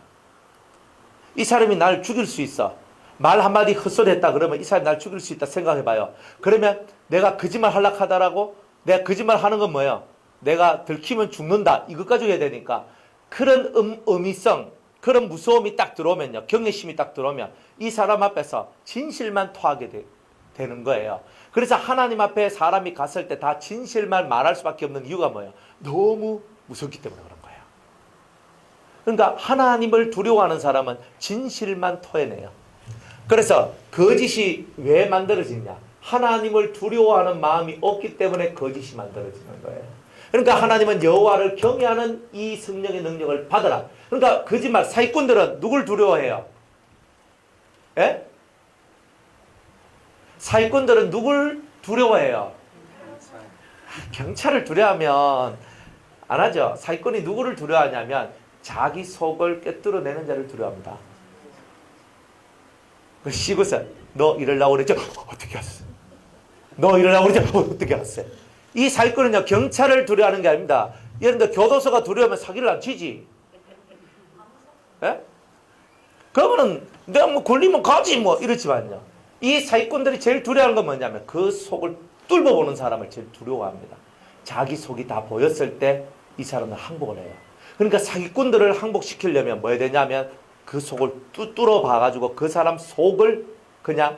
이 사람이 날 죽일 수 있어. 말 한마디 헛소리했다 그러면 이 사람이 날 죽일 수 있다 생각해봐요. 그러면 내가 거짓말 하려고 하더라고 내가 거짓말 하는 건 뭐예요? 내가 들키면 죽는다. 이것 가지고 해야 되니까 그런 의미성 그런 무서움이 딱 들어오면요. 경외심이 딱 들어오면 이 사람 앞에서 진실만 토하게 되는 거예요. 그래서 하나님 앞에 사람이 갔을 때 다 진실만 말할 수밖에 없는 이유가 뭐예요? 너무 무섭기 때문에 그런 거예요. 그러니까 하나님을 두려워하는 사람은 진실만 토해내요. 그래서 거짓이 왜 만들어지냐? 하나님을 두려워하는 마음이 없기 때문에 거짓이 만들어지는 거예요. 그러니까 하나님은 여호와를 경외하는 이 성령의 능력을 받으라. 그러니까 거짓말 사기꾼들은 누굴 두려워해요? 예? 사기꾼들은 누굴 두려워해요? 경찰을 두려워하면 안 하죠. 사기꾼이 누구를 두려워하냐면 자기 속을 꿰뚫어내는 자를 두려워합니다. 그 시구서 너 이러려고 그랬죠? 어떻게 알았어? 너 이러려고 그랬죠? 어떻게 알았어? 이 사기꾼은요, 경찰을 두려워하는 게 아닙니다. 예를 들어 교도소가 두려우면 사기를 안 치지. 예? 그러면은 내가 뭐 걸리면 가지 뭐 이렇지만요. 이 사기꾼들이 제일 두려워하는 건 뭐냐면 그 속을 뚫어보는 사람을 제일 두려워합니다. 자기 속이 다 보였을 때 이 사람은 항복을 해요. 그러니까 사기꾼들을 항복시키려면 뭐 해야 되냐면 그 속을 뚫어봐가지고 그 사람 속을 그냥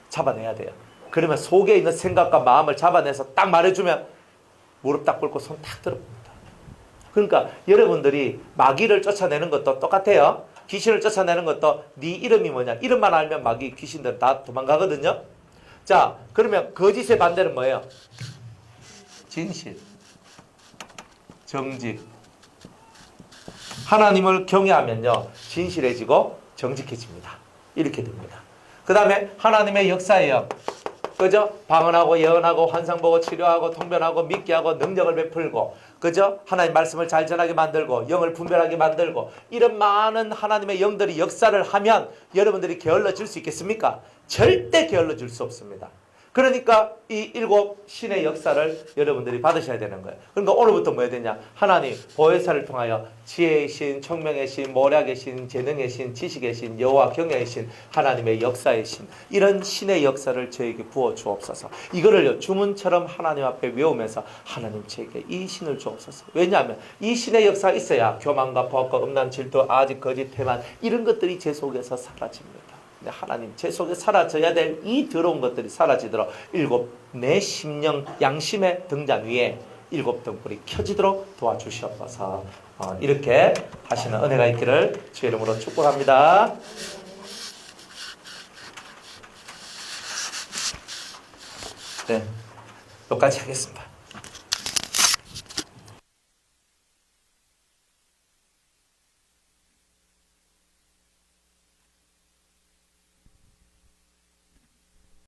잡아내야 돼요. 그러면 속에 있는 생각과 마음을 잡아내서 딱 말해주면 무릎 딱 꿇고 손 탁 들어봅니다. 그러니까 여러분들이 마귀를 쫓아내는 것도 똑같아요. 귀신을 쫓아내는 것도 네 이름이 뭐냐. 이름만 알면 마귀 귀신들 다 도망가거든요. 자, 그러면 거짓의 반대는 뭐예요? 진실, 정직. 하나님을 경외하면요, 진실해지고 정직해집니다. 이렇게 됩니다. 그 다음에 하나님의 역사예요. 그죠? 방언하고 예언하고 환상 보고 치료하고 통변하고 믿게 하고 능력을 베풀고, 그죠? 하나님 말씀을 잘 전하게 만들고 영을 분별하게 만들고, 이런 많은 하나님의 영들이 역사를 하면 여러분들이 게을러질 수 있겠습니까? 절대 게을러질 수 없습니다. 그러니까 이 7 신의 역사를 여러분들이 받으셔야 되는 거예요. 그러니까 오늘부터 뭐 해야 되냐? 하나님 보혜사를 통하여 지혜의 신, 총명의 신, 모략의 신, 재능의 신, 지식의 신, 여호와 경외의 신, 하나님의 역사의 신, 이런 신의 역사를 저에게 부어 주옵소서. 이거를 주문처럼 하나님 앞에 외우면서 하나님 저에게 이 신을 주옵소서. 왜냐하면 이 신의 역사가 있어야 교만과 포악과 음란, 질투, 아직, 거짓, 태만, 이런 것들이 제 속에서 사라집니다. 하나님 제 속에 사라져야 될 이 더러운 것들이 사라지도록 7 내 심령 양심의 등잔 위에 7 등불이 켜지도록 도와주시옵소서. 이렇게 하시는 은혜가 있기를 주의 이름으로 축복합니다. 네, 여기까지 하겠습니다.